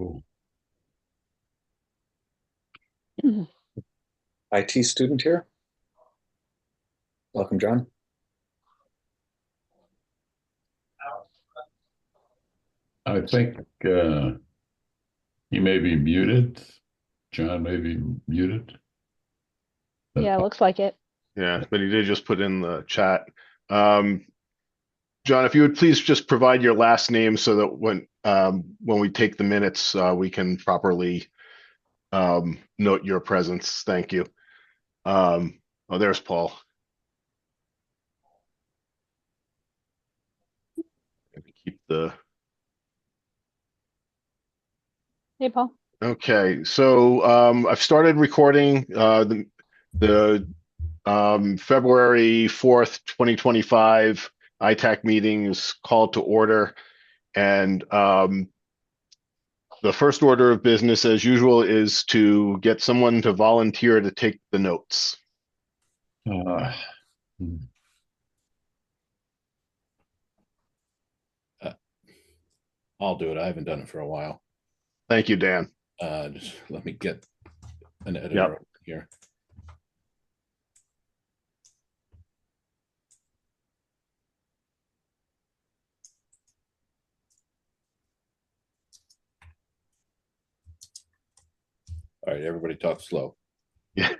Cool. IT student here. Welcome, John. I think he may be muted. John may be muted. Yeah, looks like it. Yeah, but he did just put in the chat. Um, John, if you would please just provide your last name so that when we take the minutes, we can properly note your presence. Thank you. Oh, there's Paul. Maybe keep the. Hey, Paul. Okay, so I've started recording the February 4th, 2025 ITAC meeting is called to order. And the first order of business, as usual, is to get someone to volunteer to take the notes. Uh, I'll do it. I haven't done it for a while. Thank you, Dan. Just let me get an editor Yep. here. All right, everybody talk slow. Yeah.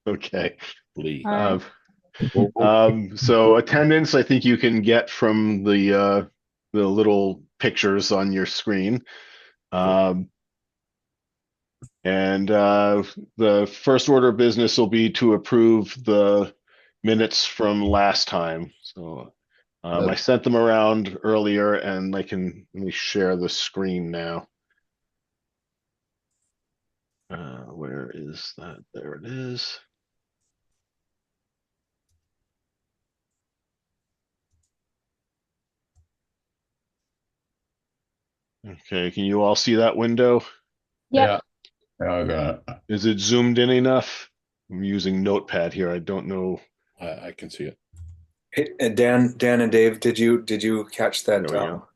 Okay. Please. All right. So attendance, I think you can get from the little pictures on your screen. And the first order of business will be to approve the minutes from last time. So I sent them around earlier, and let me share the screen now. Where is that? There it is. Okay, can you all see that window? Yep. Yeah, I got it. Is it zoomed in enough? I'm using Notepad here. I don't know. I can see it. Hey, and Dan and Dave, did you catch that? There we go.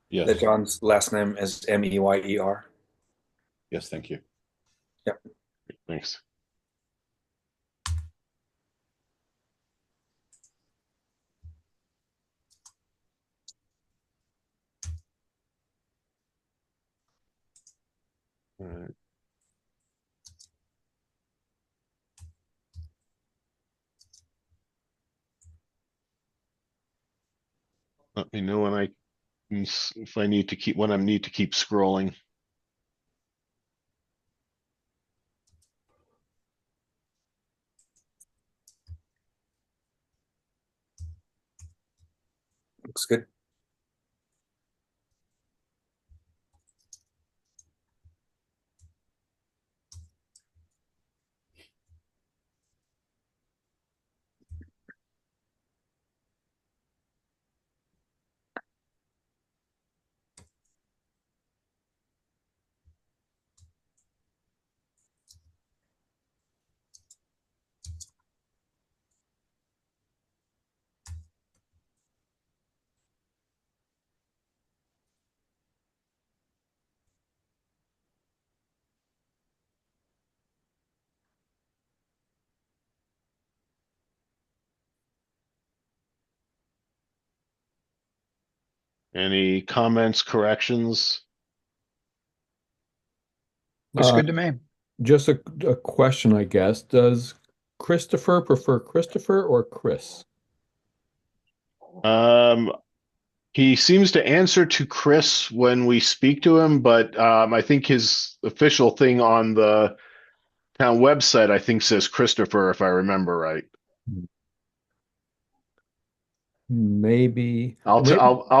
Yes. That John's last name is Meyer. Yes, thank you. Yep. Thanks. All right. Let me know if I need to keep scrolling. Looks good. Any comments, corrections? Looks good to me. Just a question, I guess. Does Christopher prefer Christopher or Chris? He seems to answer to Chris when we speak to him, but I think his official thing on the town website, I think, says Christopher, if I remember right. Maybe. I'll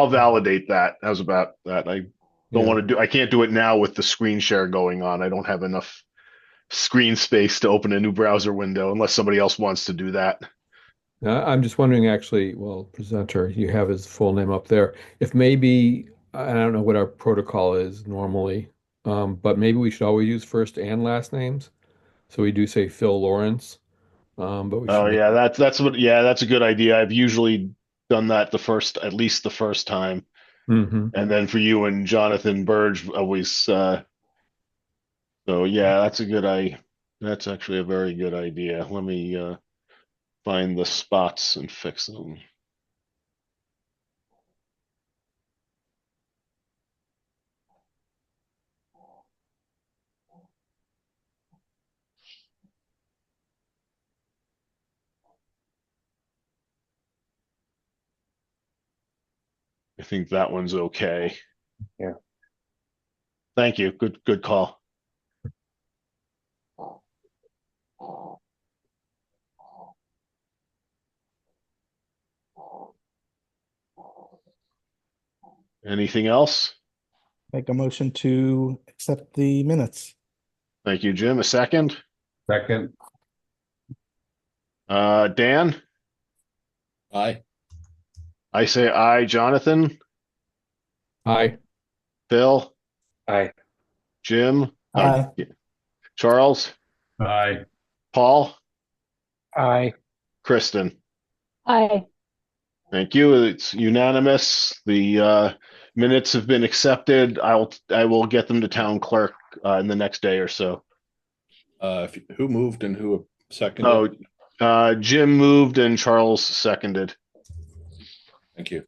validate that. How's about that? I don't want to do. I can't do it now with the screen share going on. I don't have enough screen space to open a new browser window unless somebody else wants to do that. I'm just wondering, actually, well, presenter, you have his full name up there. If maybe, I don't know what our protocol is normally, but maybe we should always use first and last names. So we do say Phil Lawrence, but we Oh should. yeah, that's a good idea. I've usually done that at least the first time. Hmm. And then for you and Jonathan Burge, always, so yeah, that's actually a very good idea. Let me, find the spots and fix them. I think that one's okay. Yeah. Thank you. Good call. Anything else? Make a motion to accept the minutes. Thank you, Jim. A second. Second. Dan, Aye. I say aye. Jonathan, Aye. Phil, Aye. Jim, Aye. Charles, Aye. Paul, Aye. Kristen. Aye. Thank you. It's unanimous. The minutes have been accepted. I will get them to town clerk in the next day or so. Who moved and who Oh, seconded? Jim moved and Charles seconded. Thank you.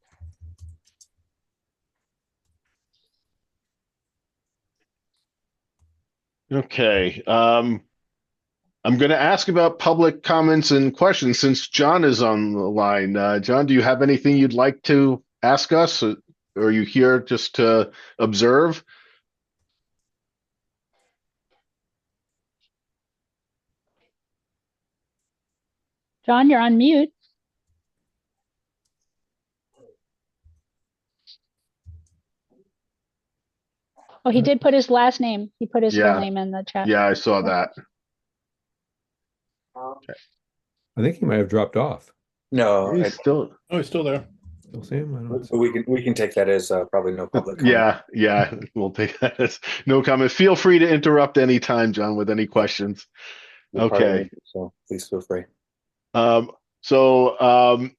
Okay. I'm going to ask about public comments and questions since John is on the line. John, do you have anything you'd like to ask us? Or are you here just to observe? John, you're on mute. Oh, he did put his last name. He put his full Yeah. name in the chat. Yeah, I saw that. I think he might have dropped off. No, He's still. Oh, he's still there. Still see him? I don't see. we can take that as probably no public comment. Yeah, we'll take that as no comment. Feel free to interrupt anytime, John, with any questions. We're part of Okay. it, so please feel free. So I'm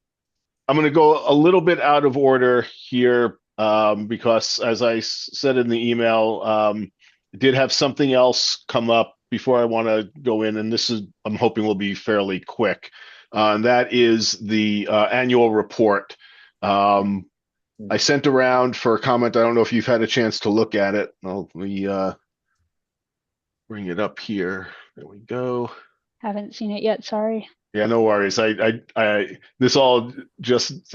going to go a little bit out of order here because, as I said in the email, I did have something else come up before I want to go in, and this is I'm hoping will be fairly quick. And that is the annual report. I sent around for a comment. I don't know if you've had a chance to look at it. Let me bring it up here. There we go. Haven't seen it yet. Sorry. Yeah, no worries. This all just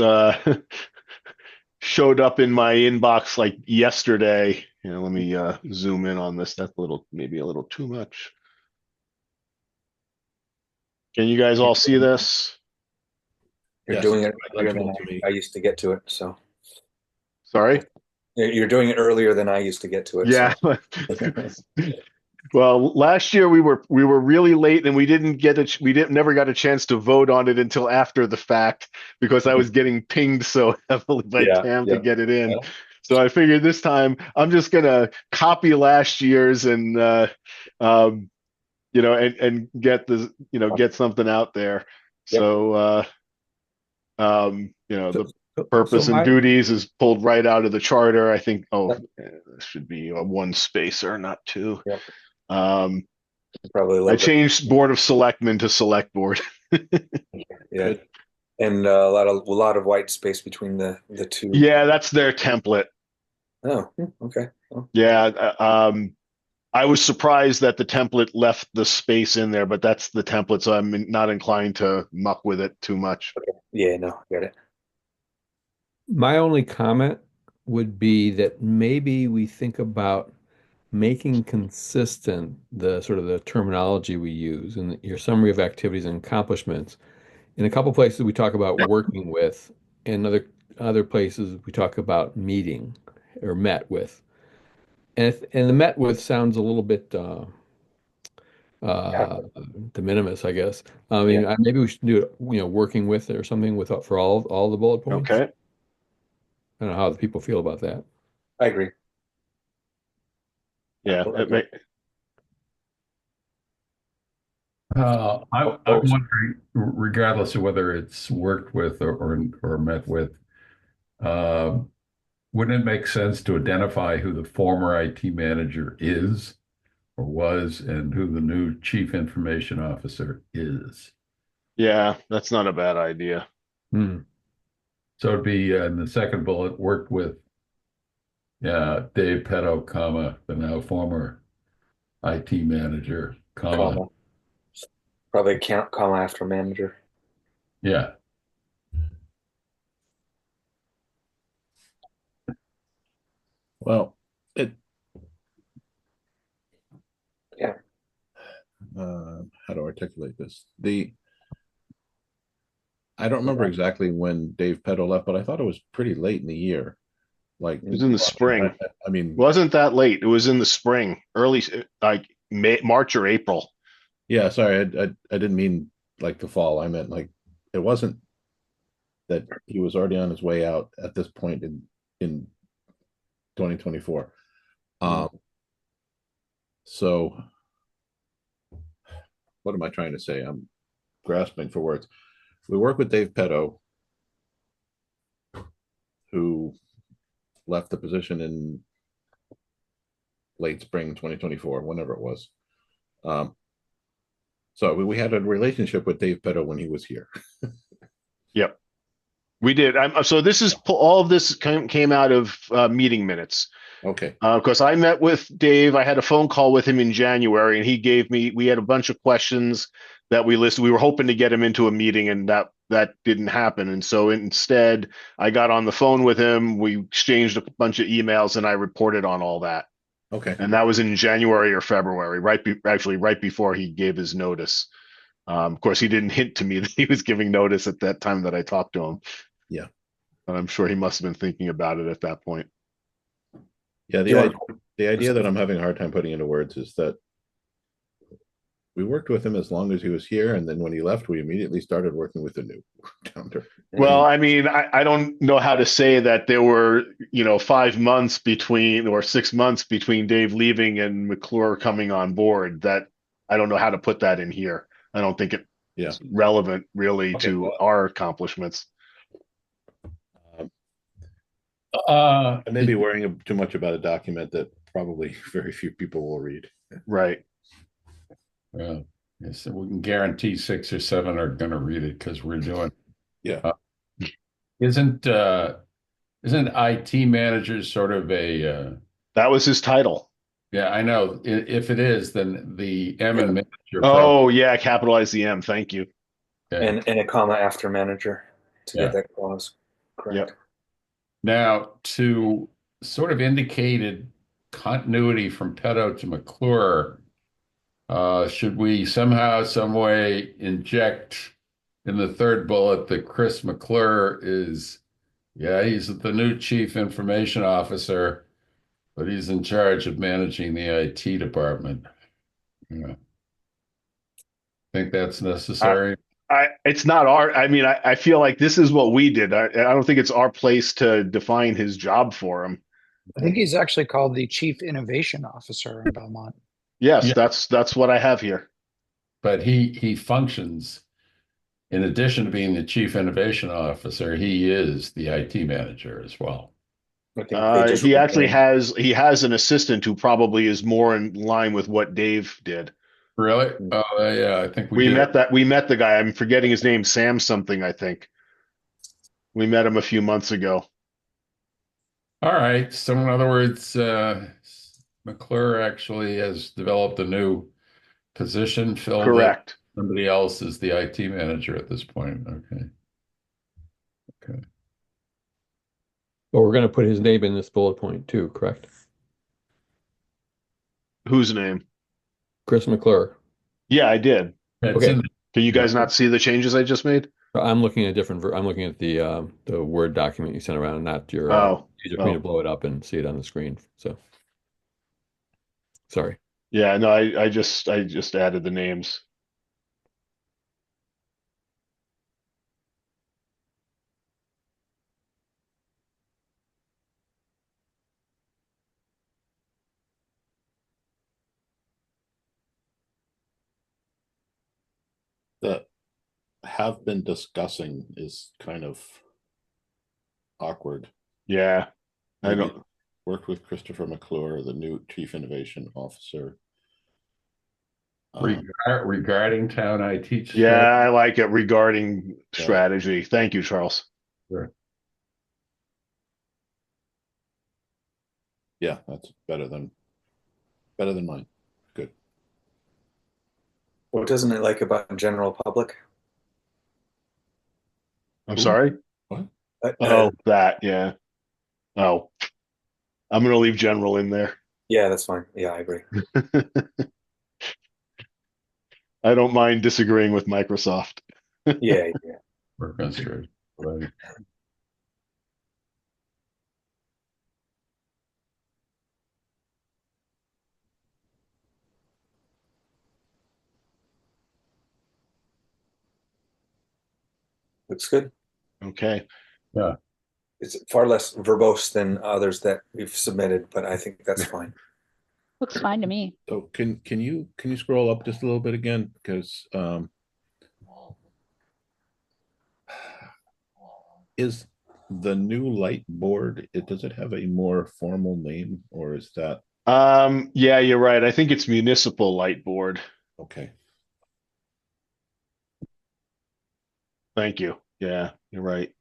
showed up in my inbox like yesterday. Let me zoom in on this. That's maybe a little too much. Can you guys all see this? You're Yes, doing it it's earlier than legible to me. I used to get to it, so Sorry? you're doing it earlier than I used to get to it. Yeah. So. Well, last year we were really late and we never got a chance to vote on it until after the fact because I was getting pinged so heavily by Yeah, Tam yeah. to get it in. Yeah. So I figured this time I'm just gonna copy last year's and and get get something out there. Yep. So the So purpose and my, duties is pulled right out of the charter. I think Yep. this should be a one spacer, not two. Yep. Um, Probably a I little bit. changed Board of Selectmen to Select Board. Yeah, Good. and a lot of white space between the two. Yeah, that's their template. Oh, okay. Oh, Yeah, I was surprised that the template left the space in there, but that's the template, so I'm not inclined to muck with it too much. yeah, no, I get it. my only comment would be that maybe we think about making consistent the sort of the terminology we use in your summary of activities and accomplishments. In a couple places we talk about working with, and other places we talk about meeting or met with. And the met with sounds a little bit de minimis, I guess. I mean, maybe we should do it, working with or something with for all the bullet points. Okay. I don't know how the people feel about that. I agree. Yeah. I'm wondering, regardless of whether it's worked with or met with, wouldn't it make sense to identify who the former IT manager is or was and who the new chief information officer is? Yeah, that's not a bad idea. Hmm. So it'd be in the second bullet, worked with Dave Petto, comma, the now former IT manager, comma, Comma. Probably count comma after manager. yeah. Well, it. Yeah. How to articulate this? I don't remember exactly when Dave Petto left, but I thought it was pretty late in the year. Like, It was in the spring. I mean, Wasn't that late. It was in the spring, early, like March or April. yeah, sorry, I didn't mean like the fall. I meant like it wasn't that he was already on his way out at this point in 2024. So what am I trying to say? I'm grasping for words. We work with Dave Petto, who left the position in late spring 2024, whenever it was. So we had a relationship with Dave Petto when he was here. Yep. We did. So this is all of this came out of meeting minutes. Okay. Because I met with Dave. I had a phone call with him in January, and he gave me. We had a bunch of questions that we listed. We were hoping to get him into a meeting, and that didn't happen. And so instead, I got on the phone with him. We exchanged a bunch of emails, and I reported on all that. Okay. And that was in January or February, actually right before he gave his notice. Of course, he didn't hint to me that he was giving notice at that time that I talked to him. Yeah. But I'm sure he must have been thinking about it at that point. Yeah. The idea that I'm having a hard time putting into words is that we worked with him as long as he was here, and then when he left, we immediately started working with the new founder. Well, I mean, I don't know how to say that there were, 5 months between or 6 months between Dave leaving and McClure coming on board. That I don't know how to put that in here. I don't think it's relevant really to our accomplishments. I may be worrying too much about a document that probably very few people will read. Right. Well, yes, we can guarantee 6 or 7 are going to read it because we're doing. Yeah. Isn't IT manager sort of a? That was his title. Yeah, I know. If it is, then the M and manager. Oh, yeah, capitalize the M. Thank you. Okay. And a comma after manager to Yeah. get that clause correct. Yep. Now, to sort of indicated continuity from Petto to McClure, should we somehow, some way inject in the third bullet that Chris McClure is, he's the new chief information officer, but he's in charge of managing the IT department. Yeah. Think that's necessary? It's not I mean, I feel like this is what we did. I don't think it's our place to define his job for him. I think he's actually called the Chief Innovation Officer in Belmont. Yes, Yeah. that's what I have here. But he functions, in addition to being the chief innovation officer, he is the IT manager as well. I think they just He actually has an assistant who probably is more in line with what Dave did. Really? Oh, yeah, I think We did. met the guy. I'm forgetting his name, Sam something, I think. We met him a few months ago. All right. So in other words, McClure actually has developed a new position, filled it. Correct. Somebody else is the IT manager at this point. Okay. But we're going to put his name in this bullet point too, correct? Whose name? Chris McClure. Yeah, I did. It's Okay. in Can you guys not see the changes I just made? I'm looking at I'm looking at the Word document you sent around, and not your. Easier for me to blow it up and see it on the screen. So, sorry. Yeah, no, I just added the names. That have been discussing is kind of awkward. Yeah, I maybe don't, worked with Christopher McClure, the new Chief Innovation Officer. Regarding town IT yeah, strategy. I like it regarding Yeah. strategy. Thank you, Charles. Sure. Yeah, that's better than mine. Good. What doesn't it like about general public? I'm Ooh. sorry. What? Oh, that, yeah. Oh, I'm going to leave general in there. Yeah, that's fine. Yeah, I agree. I don't mind disagreeing with Microsoft. Yeah, yeah. Work on strategy. Right. Looks good. Okay. Yeah. It's far less verbose than others that we've submitted, but I think that's fine. Looks fine to me. So can you scroll up just a little bit again? Because is the new light board, does it have a more formal name, or is that Yeah, you're right. I think it's municipal light board. okay? Thank you. Yeah, you're right.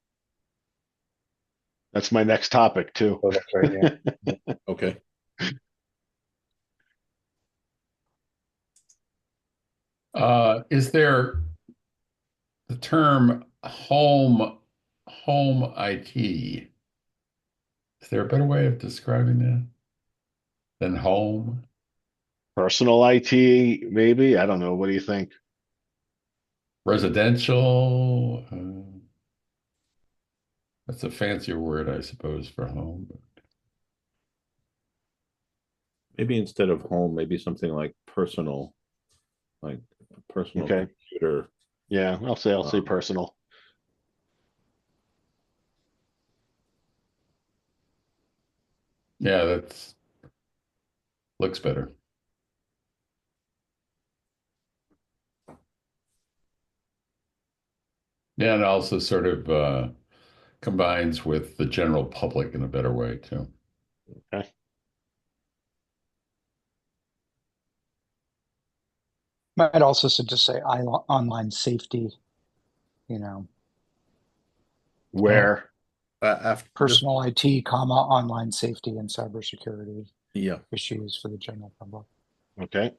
That's my next topic too. Oh, that's right. Yeah. Okay. Is there the term home IT? Is there a better way of describing that than home? Personal IT, maybe. I don't know. What do you think? Residential? That's a fancier word, I suppose, for home. Maybe instead of home, maybe something like personal, like a personal Okay. computer. Yeah, I'll say Um, personal. Yeah, that's looks better. Yeah, and also sort of combines with the general public in a better way too. Okay. Might also just say online safety, you know, Where? after personal IT, comma, online safety and cybersecurity yeah. issues for the general public. Okay.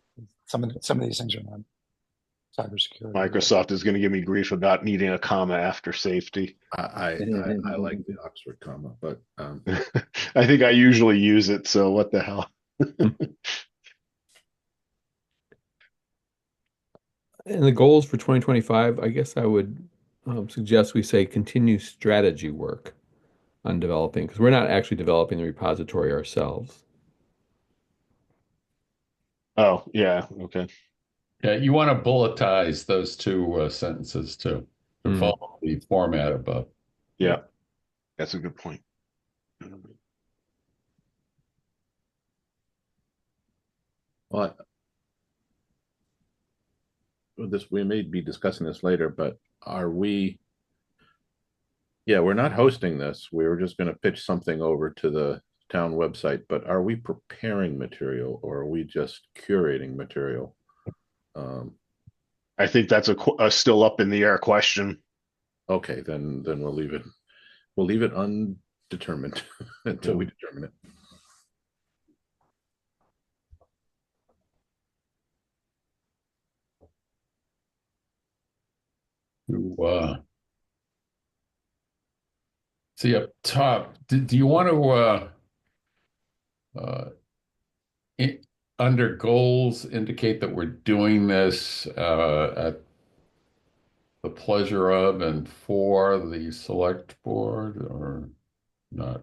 Some of these things are not cybersecurity. Microsoft is going to give me grief about needing a comma after safety. I like the Oxford comma, but I think I usually use it, so what the hell? And the goals for 2025, I guess I would suggest we say continue strategy work on developing, because we're not actually developing the repository ourselves. Oh, yeah. Okay. Yeah, you want to bulletize those two sentences too to Mm. follow the format above. Yeah. That's a good point. well, we may be discussing this later, but are we? Yeah, we're not hosting this. We were just going to pitch something over to the town website, but are we preparing material or are we just curating material? I think that's a still up in the air question. Okay, then we'll leave it. We'll leave it undetermined until we determine it. To see up top, do you want to under goals indicate that we're doing this at the pleasure of and for the select board or not?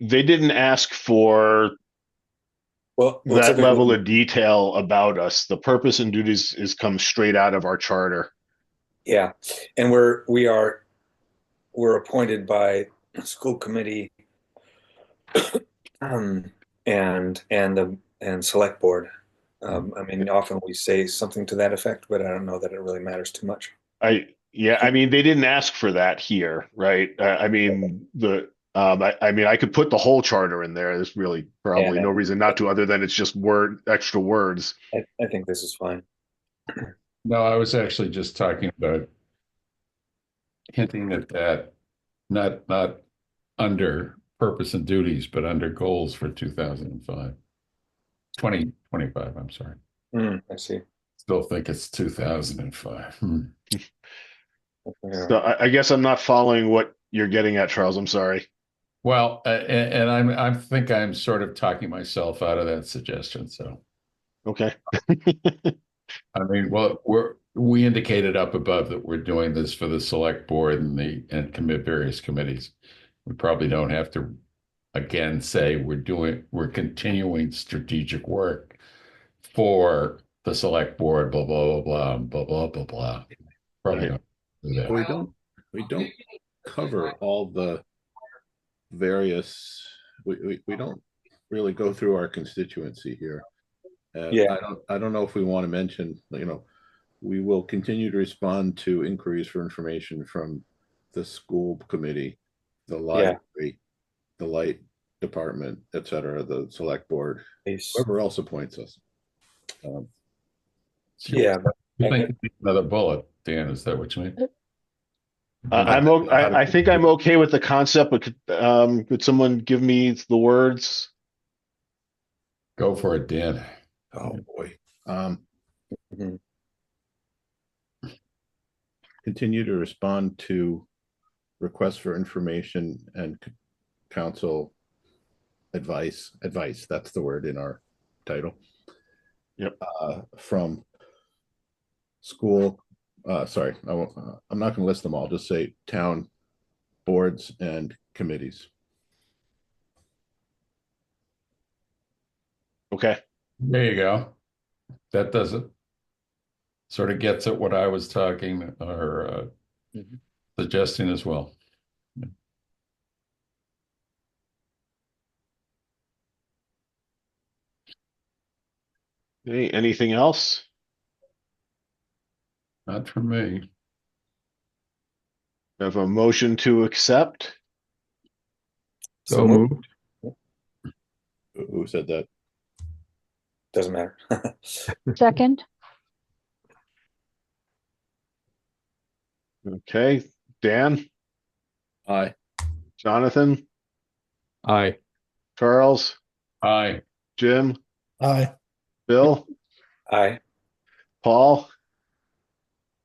They didn't ask for Well, that level typically, of detail about us. The purpose and duties is come straight out of our charter. yeah, and we're appointed by school committee um, and select board. I mean, often we say something to that effect, but I don't know that it really matters too much. Yeah, I mean, they didn't ask for that here, right? I mean, I mean, I could put the whole charter in there. There's really Yeah, probably no reason not to, other than it's just extra words. I think this is fine. No, I was actually just talking about hinting at that, not under purpose and duties, but under goals for 2005. 2025, I'm sorry. I see. Still think it's 2005. Yeah. So I guess I'm not following what you're getting at, Charles. I'm sorry. Well, and I think I'm sort of talking myself out of that suggestion. So, Okay. I mean, well, we indicated up above that we're doing this for the select board and commit various committees. We probably don't have to again say we're continuing strategic work for the select board, blah blah blah blah blah blah blah. Probably Right. don't do that. We don't cover all the various, we don't really go through our constituency here. And Yeah. I don't know if we want to mention, we will continue to respond to inquiries for information from the school committee, the library, the light department, etc., the select board, whoever else appoints us. Yeah, but You think you need another bullet, Dan? Is that what you mean? I think I'm okay with the concept, but could someone give me the words? Go for it, Dan. Oh boy. Mhm. Continue to respond to requests for information and council advice. That's the word in our title. Yep. From school. Sorry, I'm not going to list them all. Just say town boards and committees. Okay. There you go. That does it. Sort of gets at what I was talking or suggesting as well. Anything else? Not for me. I have a motion to accept. So moved. Who said that? Doesn't matter. Second, Okay. Dan, Aye. Jonathan, Aye. Charles, Aye. Jim, Aye. Bill, Aye. Paul,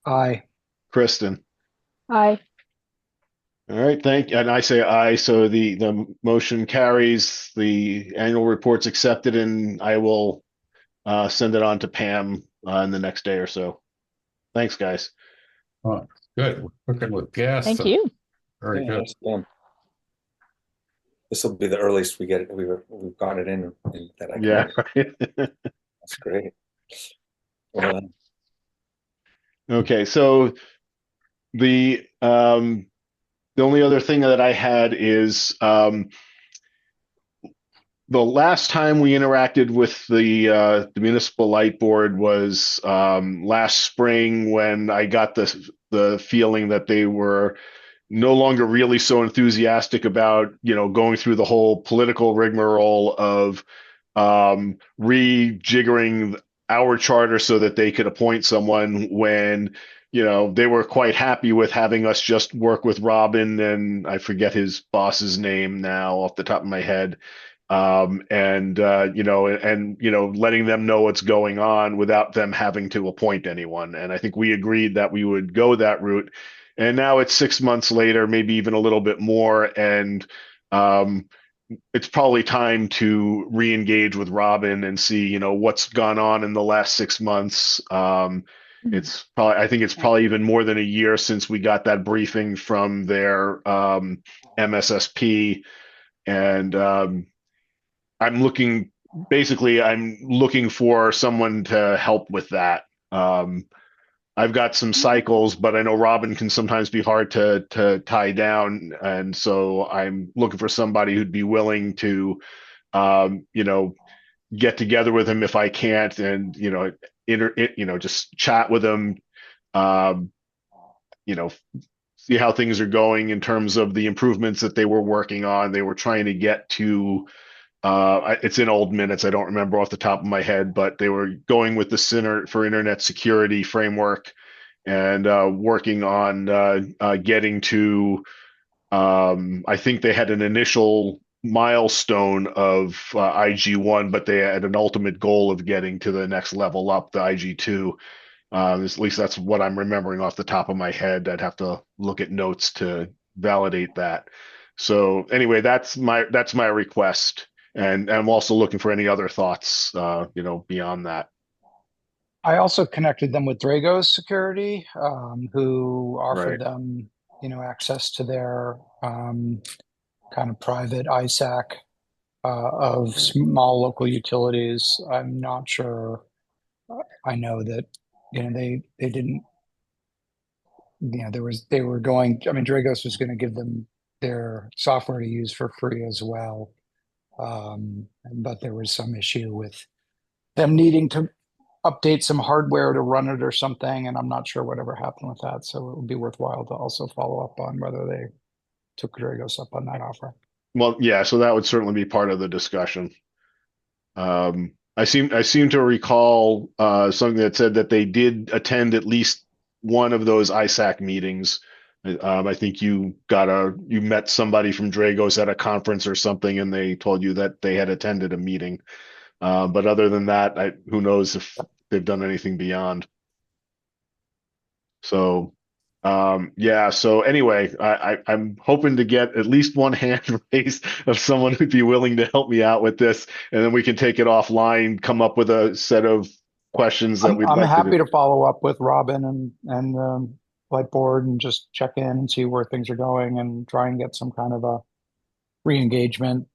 Aye. Kristen. aye. All right, and I say aye, so the motion carries, the annual report's accepted, and I will send it on to Pam in the next day or so. Thanks, guys. Oh, good. We're cooking with gas. Thank you. Very good. This will be the earliest we get it. We've got it in that I can. Yeah. That's great. Well done. Okay, so the only other thing that I had is the last time we interacted with the municipal light board was last spring, when I got the feeling that they were no longer really so enthusiastic about going through the whole political rigmarole of rejiggering our charter so that they could appoint someone, when they were quite happy with having us just work with Robin, and I forget his boss's name now off the top of my head. And letting them know what's going on without them having to appoint anyone. And I think we agreed that we would go that route. And now it's 6 months later, maybe even a little bit more, and it's probably time to re-engage with Robin and see what's gone on in the last 6 months. I think it's probably even more than a year since we got that briefing from their MSSP, and I'm looking for someone to help with that. I've got some cycles, but I know Robin can sometimes be hard to tie down, and so I'm looking for somebody who'd be willing to, get together with him if I can't, and just chat with him, see how things are going in terms of the improvements that they were working on. They were trying to get to, it's in old minutes. I don't remember off the top of my head, but they were going with the Center for Internet Security framework and working on getting to, I think they had an initial milestone of IG1, but they had an ultimate goal of getting to the next level up, the IG2. At least that's what I'm remembering off the top of my head. I'd have to look at notes to validate that. So anyway, that's my request, and I'm also looking for any other thoughts, beyond that. I also connected them with Dragos Security, who offered Right. them, access to their kind of private ISAC of small local utilities. I'm not sure. I know that, they didn't, they were going, I mean, Dragos was going to give them their software to use for free as well. But there was some issue with them needing to update some hardware to run it or something, and I'm not sure whatever happened with that. So it would be worthwhile to also follow up on whether they took Dragos up on that offer. Well, yeah, so that would certainly be part of the discussion. I seem to recall something that said that they did attend at least one of those ISAC meetings. I think you met somebody from Dragos at a conference or something, and they told you that they had attended a meeting. But other than that, who knows if they've done anything beyond. So, yeah. So anyway, I'm hoping to get at least one hand raised of someone who'd be willing to help me out with this, and then we can take it offline, come up with a set of questions that we'd I'm like happy to. to follow up with Robin and Whiteboard and just check in and see where things are going and try and get some kind of a re-engagement.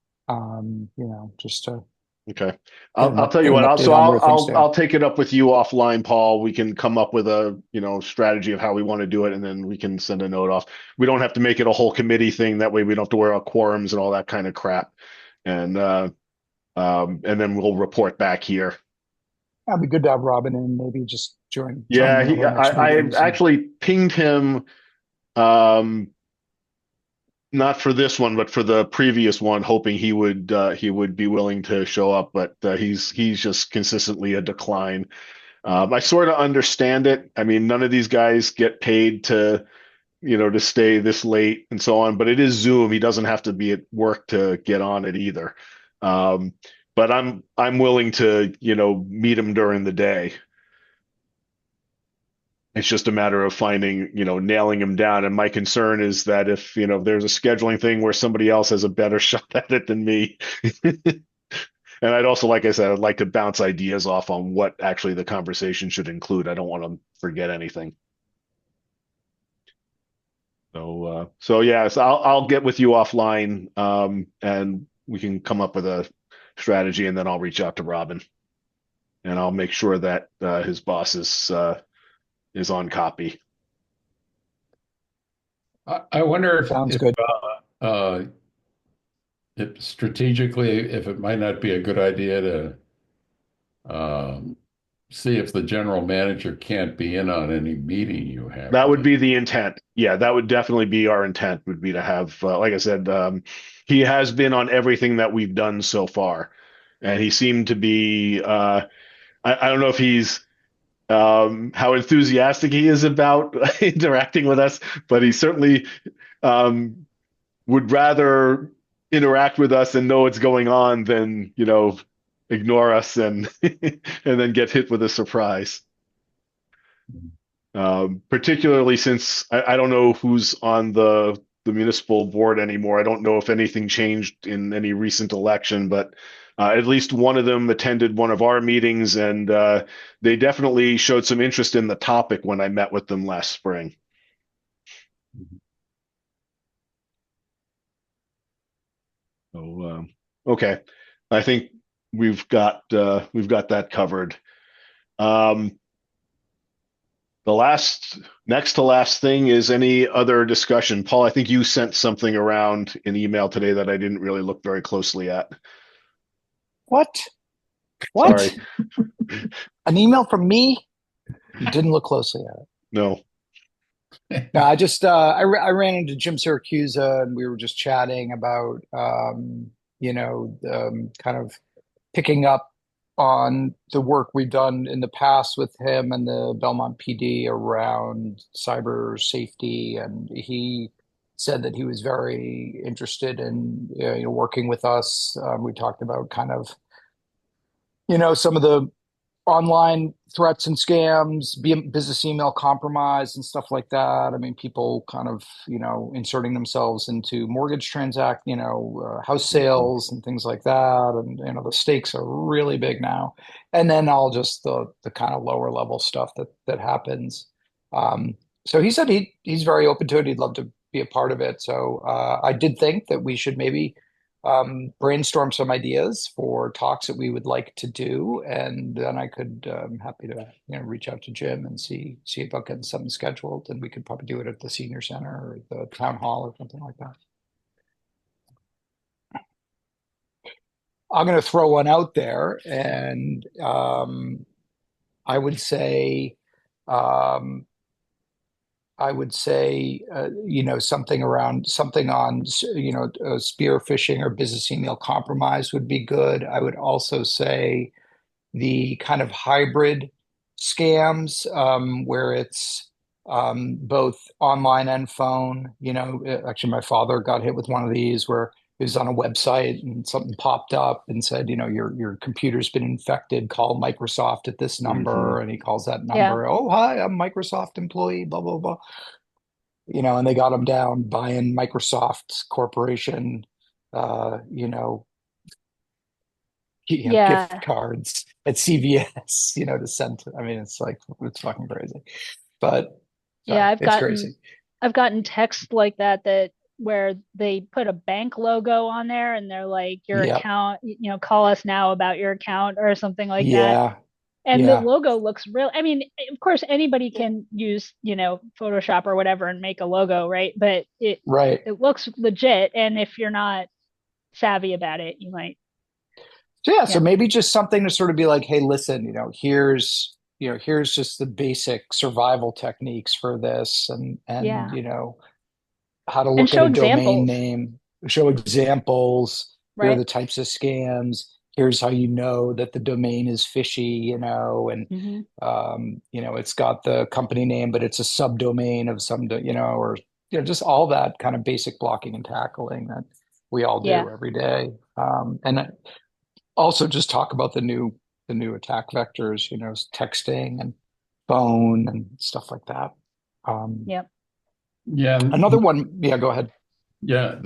Just to Okay. get I'll tell you get an what, update on where things stand. I'll take it up with you offline, Paul. We can come up with a, strategy of how we want to do it, and then we can send a note off. We don't have to make it a whole committee thing. That way we don't have to worry about quorums and all that kind of crap. And then we'll report back here. That'd be good to have Robin in, maybe just join Yeah, one of our next I meetings. actually pinged him, um, not for this one, but for the previous one, hoping he would be willing to show up, but he's just consistently a decline. I sort of understand it. I mean, none of these guys get paid to stay this late and so on, but it is Zoom. He doesn't have to be at work to get on it either. Um, but I'm willing to, meet him during the day. It's just a matter of finding, nailing him down. And my concern is that if, there's a scheduling thing where somebody else has a better shot at it than me. And I'd also, like I said, I'd like to bounce ideas off on what actually the conversation should include. I don't want to forget anything. So yeah, so I'll get with you offline, and we can come up with a strategy, and then I'll reach out to Robin, and I'll make sure that his boss is on copy. I wonder Sounds good. if strategically, if it might not be a good idea to see if the general manager can't be in on any meeting you have That with would him. be the intent. Yeah, that would definitely be our intent, would be to have, like I said, he has been on everything that we've done so far. And he seemed to be, I don't know if he's, how enthusiastic he is about interacting with us, but he certainly would rather interact with us and know what's going on than, ignore us and and then get hit with a surprise. Particularly since I don't know who's on the municipal board anymore. I don't know if anything changed in any recent election, but at least one of them attended one of our meetings, and they definitely showed some interest in the topic when I met with them last spring. So okay, I think we've got that covered. Um, The next to last thing is any other discussion. Paul, I think you sent something around in email today that I didn't really look very closely at. What? Sorry. An email from me? You didn't look closely at it. No. No, I ran into Jim Siracusa and we were just chatting about kind of picking up on the work we've done in the past with him and the Belmont PD around cyber safety, and he said that he was very interested in working with us. We talked about kind of some of the online threats and scams, business email compromise and stuff like that. I mean, people kind of, inserting themselves into mortgage house sales and things like that. And, the stakes are really big now. And then all just the kind of lower level stuff that happens. So he said he's very open to it. He'd love to be a part of it. So I did think that we should maybe brainstorm some ideas for talks that we would like to do, and then I could happy to reach out to Jim and see about getting something scheduled, and we could probably do it at the senior center or the town hall or something like that. I'm going to throw one out there, and I would say um, something on, spear phishing or business email compromise would be good. I would also say the kind of hybrid scams, where it's both online and phone. Actually, my father got hit with one of these where he was on a website and something popped up and said, your computer's been infected. Call Microsoft at this number, and he calls that number. Yeah. Oh, hi, I'm a Microsoft employee. Blah blah blah. And they got him down buying Microsoft Corporation, uh, you know, Yeah. gift cards at CVS, to send to. I mean, it's fucking crazy, but Yeah, it's crazy. I've gotten texts like that where they put a bank logo on there and they're like, your Yep. account, call us now about your account or something like that. Yeah. And the Yeah. logo looks real. I mean, of course, anybody can use, Photoshop or whatever and make a logo, right? But Right. it looks legit. And if you're not savvy about it, you might, So yeah. So yeah, maybe just something to sort of be like, hey, listen, here's just the basic survival techniques for this, and yeah. how to And look at show a domain examples, name, show examples. Here are right? the types of scams. Here's how you know that the domain is fishy, and Hmm. it's got the company name, but it's a subdomain of some, or just all that kind of basic blocking and tackling that we all Yeah. do every day. And also just talk about the new attack vectors, texting and phone and stuff like that. Um, Yep. Yeah, Another one, yeah, go ahead. yeah.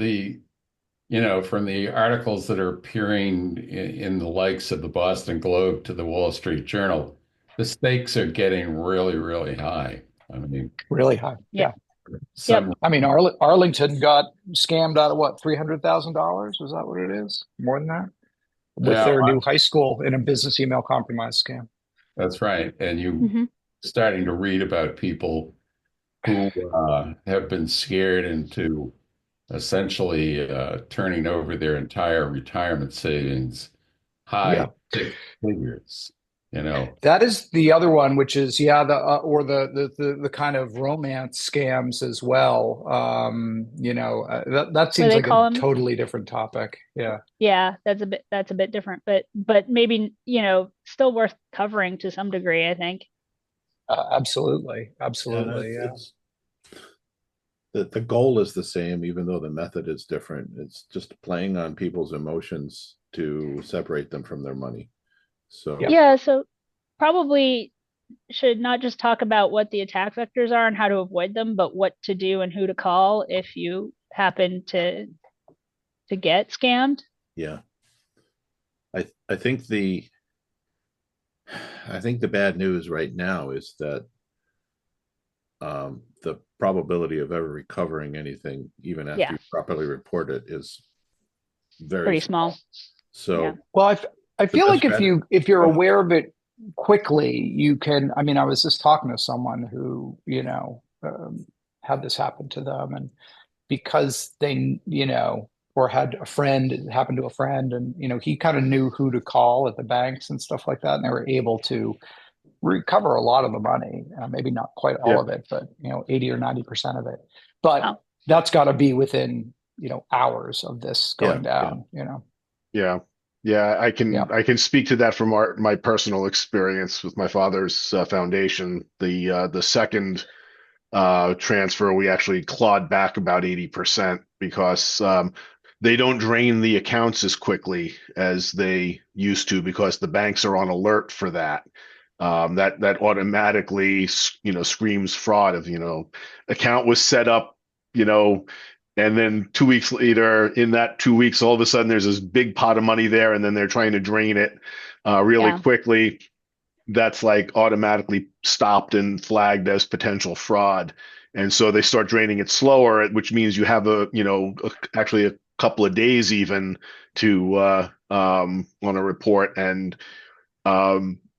From the articles that are appearing in the likes of the Boston Globe to the Wall Street Journal, the stakes are getting really, really high. I mean, Really high. Yep. Yeah. Yep. some, I mean, Arlington got scammed out of what, $300,000? Was that what it is? More than that? With yeah, their new high school in a business email compromise scam. that's right. And you Hmm. starting to read about people who have been scared into essentially turning over their entire retirement savings, high Yeah. six figures, you know. That is the other one, which is, yeah, or the kind of romance scams as well. That Where seems they like a call them, totally different topic. Yeah. yeah, that's a bit different, but maybe, still worth covering to some degree, I think. Absolutely. And Absolutely. Yeah. it's the goal is the same, even though the method is different. It's just playing on people's emotions to separate them from their money. Yeah. So Yeah, so probably should not just talk about what the attack vectors are and how to avoid them, but what to do and who to call if you happen to get scammed. yeah, I think the bad news right now is that the probability of ever recovering anything, even after Yeah, you properly report it, is very pretty small. small. Yeah. So Well, I the feel best like strategy. if you're Go ahead. aware of it quickly, you can. I mean, I was just talking to someone who, had this happen to them, and because they, or had a friend, it happened to a friend, and he kind of knew who to call at the banks and stuff like that, and they were able to recover a lot of the money, maybe not quite all Yeah. of it, but 80 or 90% of it. But Oh, that's got to be within hours of this Yeah, going yeah. down. Yeah. Yeah, Yeah, I can speak to that from my personal experience with my father's foundation. The second transfer, we actually clawed back about 80% because they don't drain the accounts as quickly as they used to because the banks are on alert for that. That automatically, screams fraud of, account was set up, you know, and then 2 weeks later, in that 2 weeks, all of a sudden there's this big pot of money there, and then they're trying to drain it really yeah, quickly. That's like automatically stopped and flagged as potential fraud. And so they start draining it slower, which means you have actually a couple of days even to on a report. And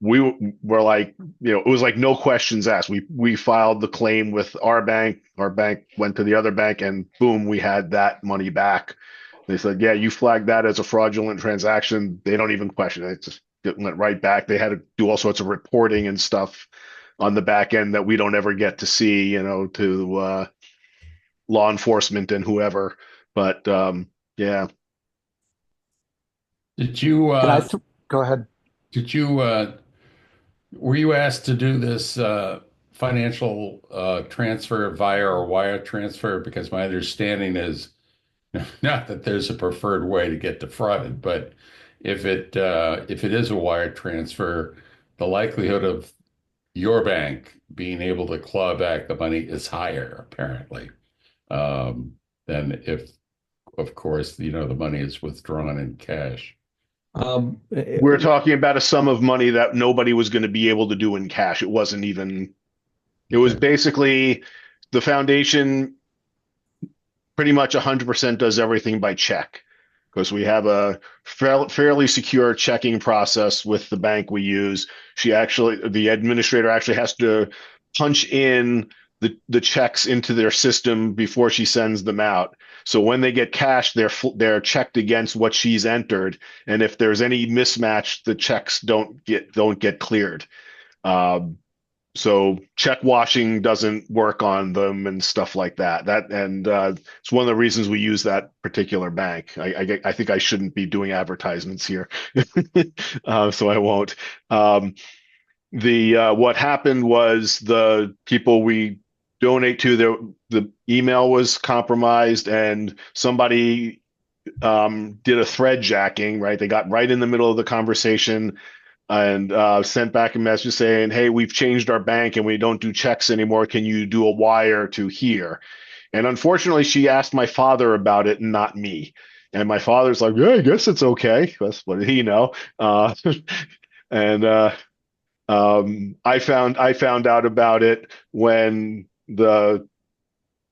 we were like, it was like no questions asked. We filed the claim with our bank. Our bank went to the other bank, and boom, we had that money back. They said, "Yeah, you flagged that as a fraudulent transaction." They don't even question it. It went right back. They had to do all sorts of reporting and stuff on the back end that we don't ever get to see, to law enforcement and whoever. But yeah, Did you can go ahead? did you were you asked to do this financial transfer via a wire transfer? Because my understanding is not that there's a preferred way to get defrauded, but if it is a wire transfer, the likelihood of your bank being able to claw back the money is higher, apparently, than if, of course, the money is withdrawn in cash. we're talking about a sum of money that nobody was going to be able to do in cash. It wasn't even, it was Okay. basically the foundation pretty much 100% does everything by check because we have a fairly secure checking process with the bank we use. The administrator actually has to punch in the checks into their system before she sends them out. So when they get cashed, they're checked against what she's entered, and if there's any mismatch, the checks don't get cleared. Um, so check washing doesn't work on them and stuff like that. It's one of the reasons we use that particular bank. I think I shouldn't be doing advertisements here, so I won't. The What happened was the people we donate to, the email was compromised, and somebody did a thread jacking. Right, they got right in the middle of the conversation and sent back a message saying, "Hey, we've changed our bank and we don't do checks anymore. Can you do a wire to here?" And unfortunately, she asked my father about it and not me. And my father's like, "Yeah, I guess it's okay." That's what did he know. And I found out about it when the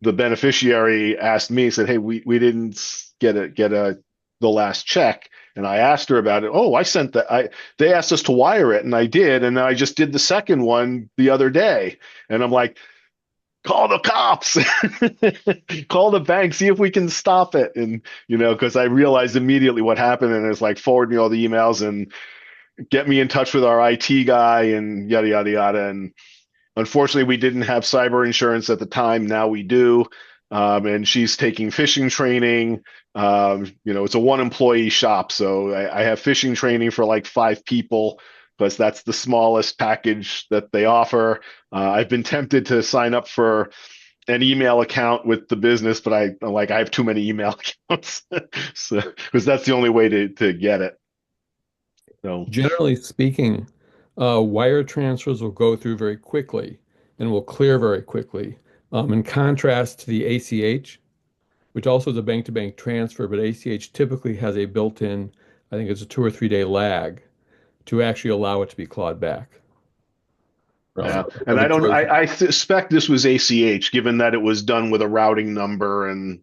beneficiary asked me, said, "Hey, we didn't get the last check." And I asked her about it. "Oh, I sent that. They asked us to wire it, and I did, and then I just did the second one the other day." And I'm like, "Call the cops, call the bank, see if we can stop it." And because I realized immediately what happened, and it's like, forward me all the emails and get me in touch with our IT guy and yada yada yada. And unfortunately, we didn't have cyber insurance at the time. Now we do. And she's taking phishing training. It's a one employee shop. So I have phishing training for like 5 people because that's the smallest package that they offer. I've been tempted to sign up for an email account with the business, but I have too many email accounts. So, because that's the only way to get it. So, Generally speaking, wire transfers will go through very quickly and will clear very quickly. In contrast to the ACH, which also is a bank-to-bank transfer, but ACH typically has a built-in, I think it's a 2 or 3 day lag to actually allow it to be clawed back. Right. yeah, So, and the I don't. choice. I suspect this was ACH, given that it was done with a routing number and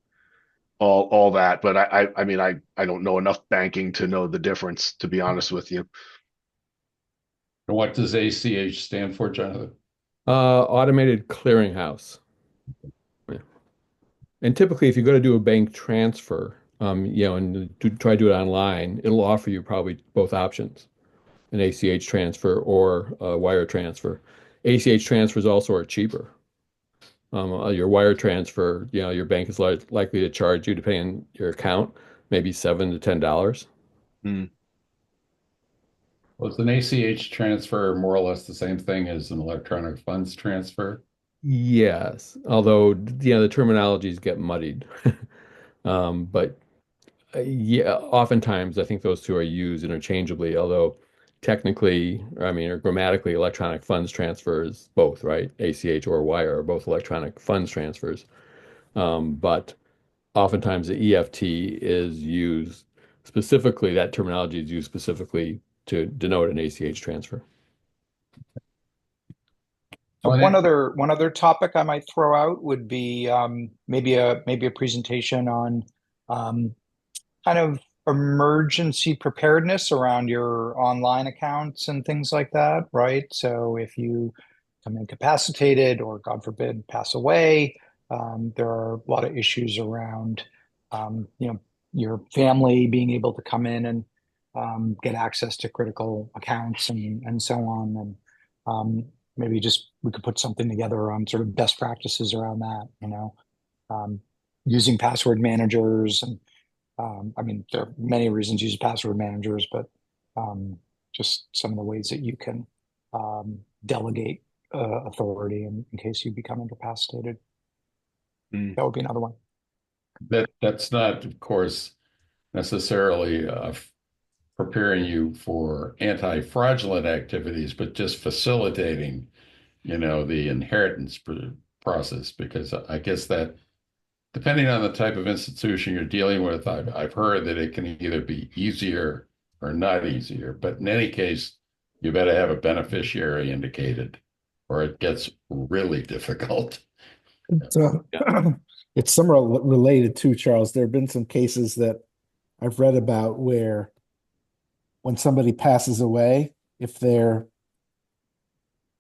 all that. But I mean, I don't know enough banking to know the difference, to be honest with you. And what does ACH stand for, Jonathan? Automated clearinghouse. Yeah. And typically, if you're going to do a bank transfer, and try to do it online, it'll offer you probably both options. an ACH transfer or a wire transfer. ACH transfers also are cheaper. Your wire transfer, your bank is likely to charge you, depending on your account, maybe $7 to $10. Hmm. Was an ACH transfer more or less the same thing as an electronic funds transfer? Yes, although the terminologies get muddied. But yeah, oftentimes I think those two are used interchangeably, although technically, or grammatically, electronic funds transfer is both, right? ACH or wire are both electronic funds transfers. But oftentimes the EFT is used specifically, that terminology is used specifically to denote an ACH transfer. So Oh, one other topic I might throw out would be maybe a presentation on um, kind of emergency preparedness around your online accounts and things like that, right? So if you become incapacitated or, God forbid, pass away, there are a lot of issues around, your family being able to come in and get access to critical accounts and so on. And maybe just we could put something together on sort of best practices around that, um, using password managers and there are many reasons to use password managers, but just some of the ways that you can delegate authority in case you become incapacitated. Hmm. That would be another one. that's not, of course, necessarily preparing you for anti-fraudulent activities, but just facilitating, the inheritance process. Because I guess that depending on the type of institution you're dealing with, I've heard that it can either be easier or not easier. But in any case, you better have a beneficiary indicated, or it gets really difficult. So it's somewhat related to Charles. There have been some cases that I've read about where when somebody passes away, if their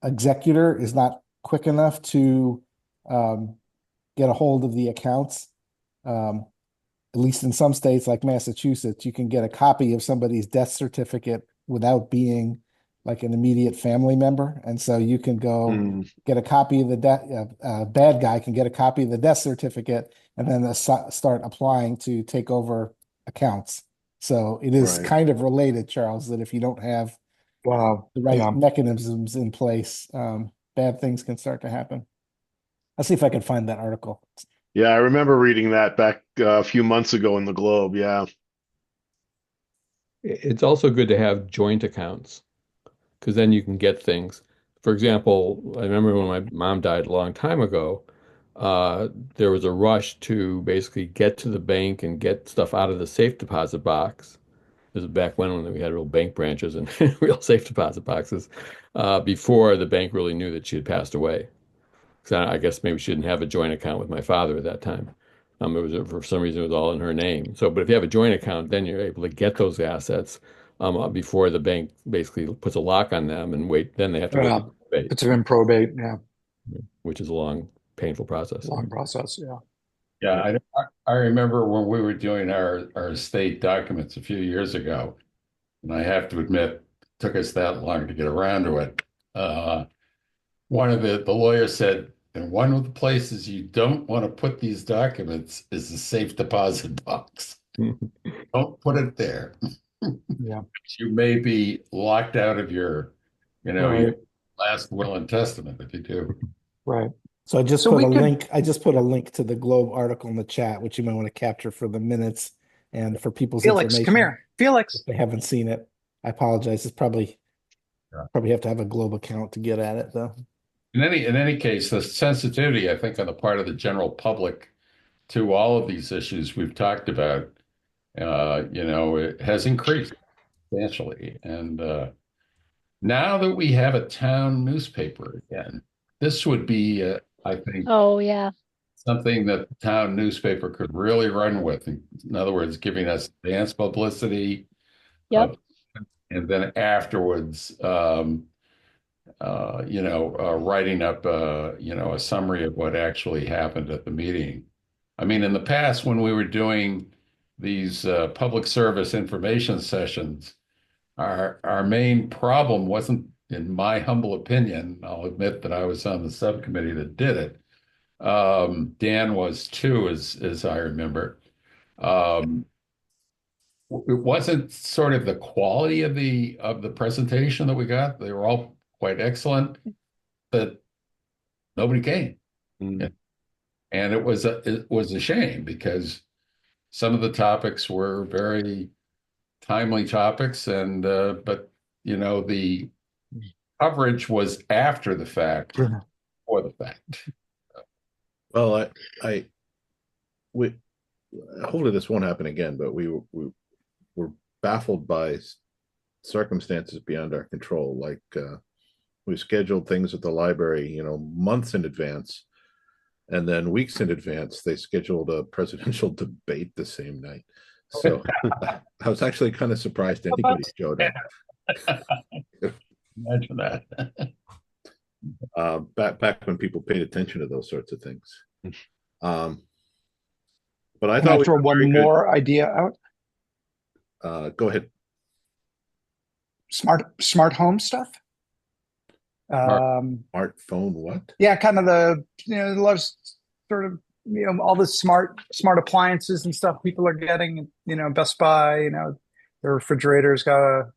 executor is not quick enough to um, get a hold of the accounts, um, at least in some states like Massachusetts, you can get a copy of somebody's death certificate without being like an immediate family member. And so you can go Hmm. get a copy of the death, bad guy can get a copy of the death certificate and then start applying to take over accounts. So it is Right. kind of related, Charles, that if you don't have Wow. the right Yeah. mechanisms in place, bad things can start to happen. I'll see if I can find that article. Yeah, I remember reading that back a few months ago in the Globe. Yeah. It's also good to have joint accounts because then you can get things. For example, I remember when my mom died a long time ago, uh, there was a rush to basically get to the bank and get stuff out of the safe deposit box. This is back when we had real bank branches and real safe deposit boxes, before the bank really knew that she had passed away. Because I guess maybe she didn't have a joint account with my father at that time. It was for some reason it was all in her name. So, but if you have a joint account, then you're able to get those assets before the bank basically puts a lock on them and wait. Then they have to wait Yeah. for probate, Puts it in probate. Yeah. which is a long, painful process. Long process. Yeah. Yeah, I remember when we were doing our state documents a few years ago, and I have to admit, it took us that long to get around to it. One of the lawyers said, and one of the places you don't want to put these documents is the safe deposit box. Don't put it there. Yeah. You may be locked out of your Right. last will and testament if you do. Right. So So we could, I just put a link to the Globe article in the chat, which you might want to capture for the minutes and for people's Felix, come information. here. Felix. If they haven't seen it, I apologize. It's probably have to have a Globe account to get at it though. In any case, the sensitivity, I think, on the part of the general public to all of these issues we've talked about, it has increased substantially. And now that we have a town newspaper again, this would be, I think, Oh, yeah. something that the town newspaper could really run with. In other words, giving us advance publicity, uh, Yep. and then afterwards, writing up, a summary of what actually happened at the meeting. I mean, in the past, when we were doing these public service information sessions, our main problem wasn't, in my humble opinion, I'll admit that I was on the subcommittee that did it. Dan was too, as I remember. Um, it wasn't sort of the quality of the presentation that we got. They were all quite excellent, but nobody came. Mm. And it was a shame because some of the topics were very timely topics, and but the coverage was after the fact, or the fact. Well, we hopefully this won't happen again, but we were baffled by circumstances beyond our control. Like we scheduled things at the library, months in advance, and then weeks in advance, they scheduled a presidential debate the same night. So I was actually kind of surprised anybody showed up. Imagine that. Back when people paid attention to those sorts of things. But I thought I throw one more idea out. Go ahead. Smart home stuff. Smartphone, what? Yeah, kind of the loves sort of all the smart appliances and stuff people are getting. Best Buy, their refrigerator's got a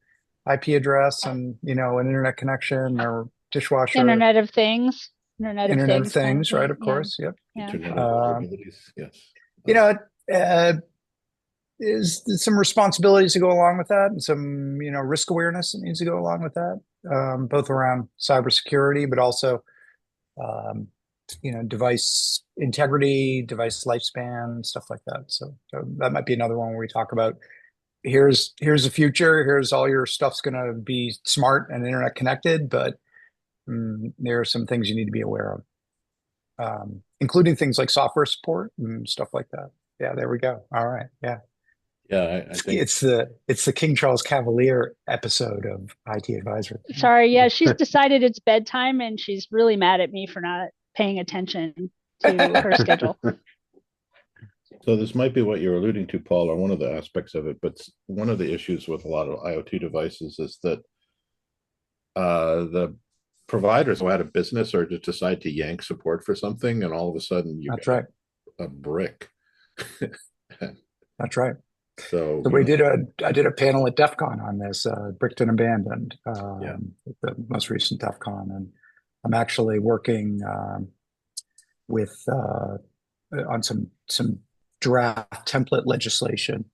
IP address and an internet connection, or dishwasher. Internet of Things. Internet of Things, right? Of course, yep. Internet of abilities, yes. Is some responsibilities to go along with that, and some risk awareness that needs to go along with that, both around cybersecurity, but also device integrity, device lifespan, stuff like that. So that might be another one where we talk about here's the future. Here's all your stuff's going to be smart and internet connected, but there are some things you need to be aware of, including things like software support and stuff like that. Yeah, there we go. All right. Yeah. Yeah, I think it's the King Charles Cavalier episode of IT Advisor. Sorry, yeah, she's decided it's bedtime and she's really mad at me for not paying attention to her schedule. So this might be what you're alluding to, Paul, or one of the aspects of it, but one of the issues with a lot of IoT devices is that the providers go out of business or just decide to yank support for something, and all of a sudden you get a brick. That's right. So I did a panel at DEF CON on this, Bricked and Abandoned, the most recent DEF CON, and I'm actually working with on some draft template legislation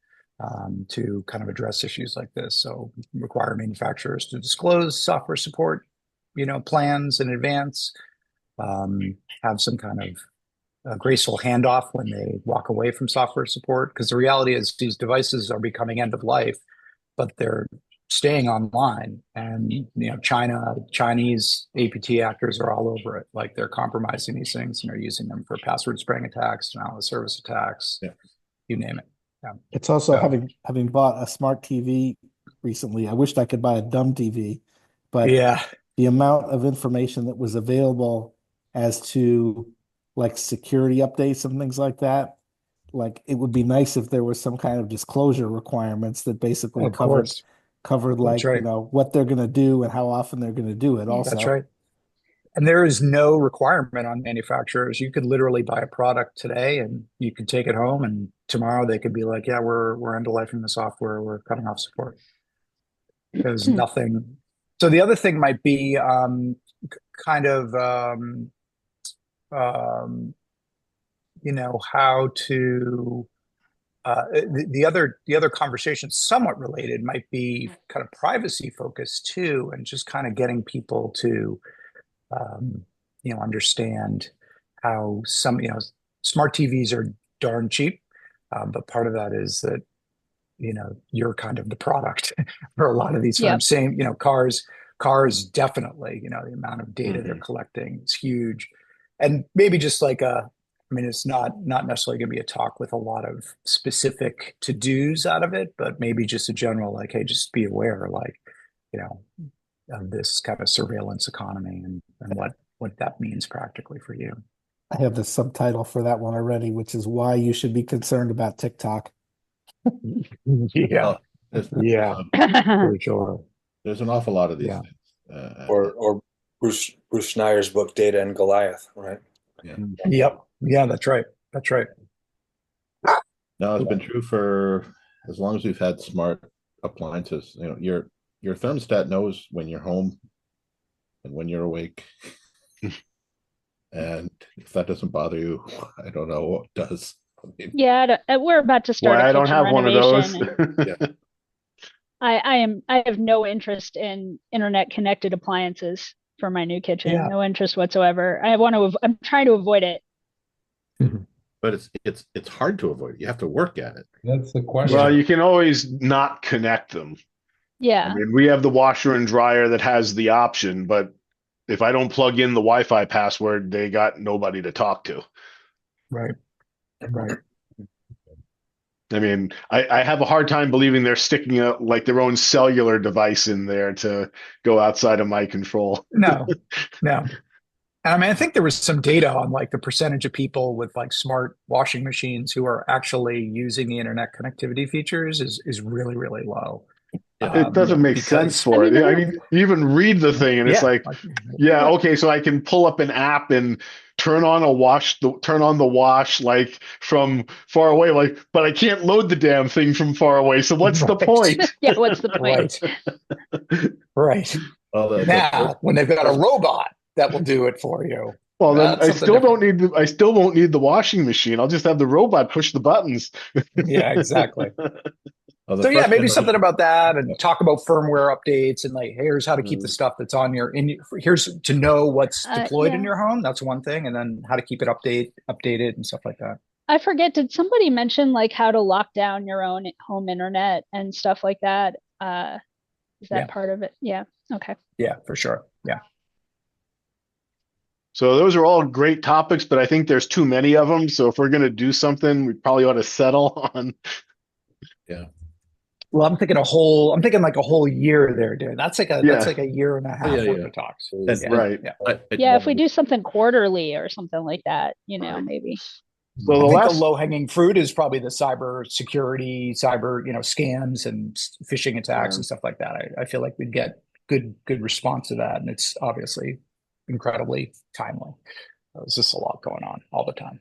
to kind of address issues like this. So require manufacturers to disclose software support, plans in advance, have some kind of graceful handoff when they walk away from software support, because the reality is these devices are becoming end of life, but they're staying online, and Chinese APT actors are all over it. Like, they're compromising these things and they're using them for password spraying attacks, denial of service attacks, you name it. Yeah. It's also having bought a smart TV recently. I wished I could buy a dumb TV, but the amount of information that was available as to like security updates and things like that, like it would be nice if there was some kind of disclosure requirements that basically covered like what they're going to do and how often they're going to do it. Also, that's right. And there is no requirement on manufacturers. You could literally buy a product today and you could take it home, and tomorrow they could be like, yeah, we're end of life in the software, we're cutting off support. There's nothing. So the other thing might be kind of how to the other conversation, somewhat related, might be kind of privacy focused too, and just kind of getting people to understand how some smart TVs are darn cheap, but part of that is that you're kind of the product for a lot of these firms. Same, cars definitely, the amount of data they're collecting is huge. And maybe just like it's not necessarily going to be a talk with a lot of specific to-dos out of it, but maybe just a general, like, hey, just be aware, like, of this kind of surveillance economy and what that means practically for you. I have the subtitle for that one already, which is why you should be concerned about TikTok. Yeah. Yeah, for sure. there's an awful lot of these Yeah. things. Or Bruce Schneier's book Data and Goliath, right? Yeah. Yep. Yeah, that's right. That's right. No, it's been true for as long as we've had smart appliances. You know, your thermostat knows when you're home and when you're awake. And if that doesn't bother you, I don't know what does. I mean, Yeah, we're about to start Why a I don't kitchen have one of those. renovation, and I have no interest in internet connected appliances for my new kitchen. Yeah. No interest whatsoever. I'm trying to avoid it. but it's hard to avoid. You have to work at it. That's the question. Well, you can always not connect them. I Yeah. mean, we have the washer and dryer that has the option, but if I don't plug in the Wi-Fi password, they got nobody to talk to. Right. Right. I mean, I have a hard time believing they're sticking a, like their own cellular device in there to go outside of my control. No, no. And I mean, I think there was some data on like the percentage of people with like smart washing machines who are actually using the internet connectivity features is really, really low. It doesn't make sense for I mean, it. I mean, you even read the thing and it's Yeah. like, yeah, okay, so I can pull up an app and turn on the wash like from far away, like, but I can't load the damn thing from far away. So what's the Right. point? yeah, what's the point? Right. Right. Well, Now, when they've got a robot that will do it for you. Well, then That's I something still don't different. need I still won't need the washing machine. I'll just have the robot push the buttons. Yeah, exactly. well, the So yeah, first maybe something generation- about that, and talk about firmware updates, and like here's how to keep the stuff that's on here's to know what's deployed in Yeah. your home. That's one thing, and then how to keep it updated and stuff like that. I forget, did somebody mention like how to lock down your own home internet and stuff like that? Is that Yeah. part of it? Yeah. Okay. Yeah, for sure. Yeah. So those are all great topics, but I think there's too many of them. So if we're going to do something, we probably ought to settle on. Well, I'm thinking like a whole year there, dude. That's like a year and a half Yeah, worth yeah. of talks. And- Yeah. Right. Yeah. Yeah, if we do something quarterly or something like that, maybe. So I the think last, the low hanging fruit is probably the cyber security, scams and phishing attacks and stuff like that. I feel like we'd get good response to that, and it's obviously incredibly timely. There's just a lot going on all the time.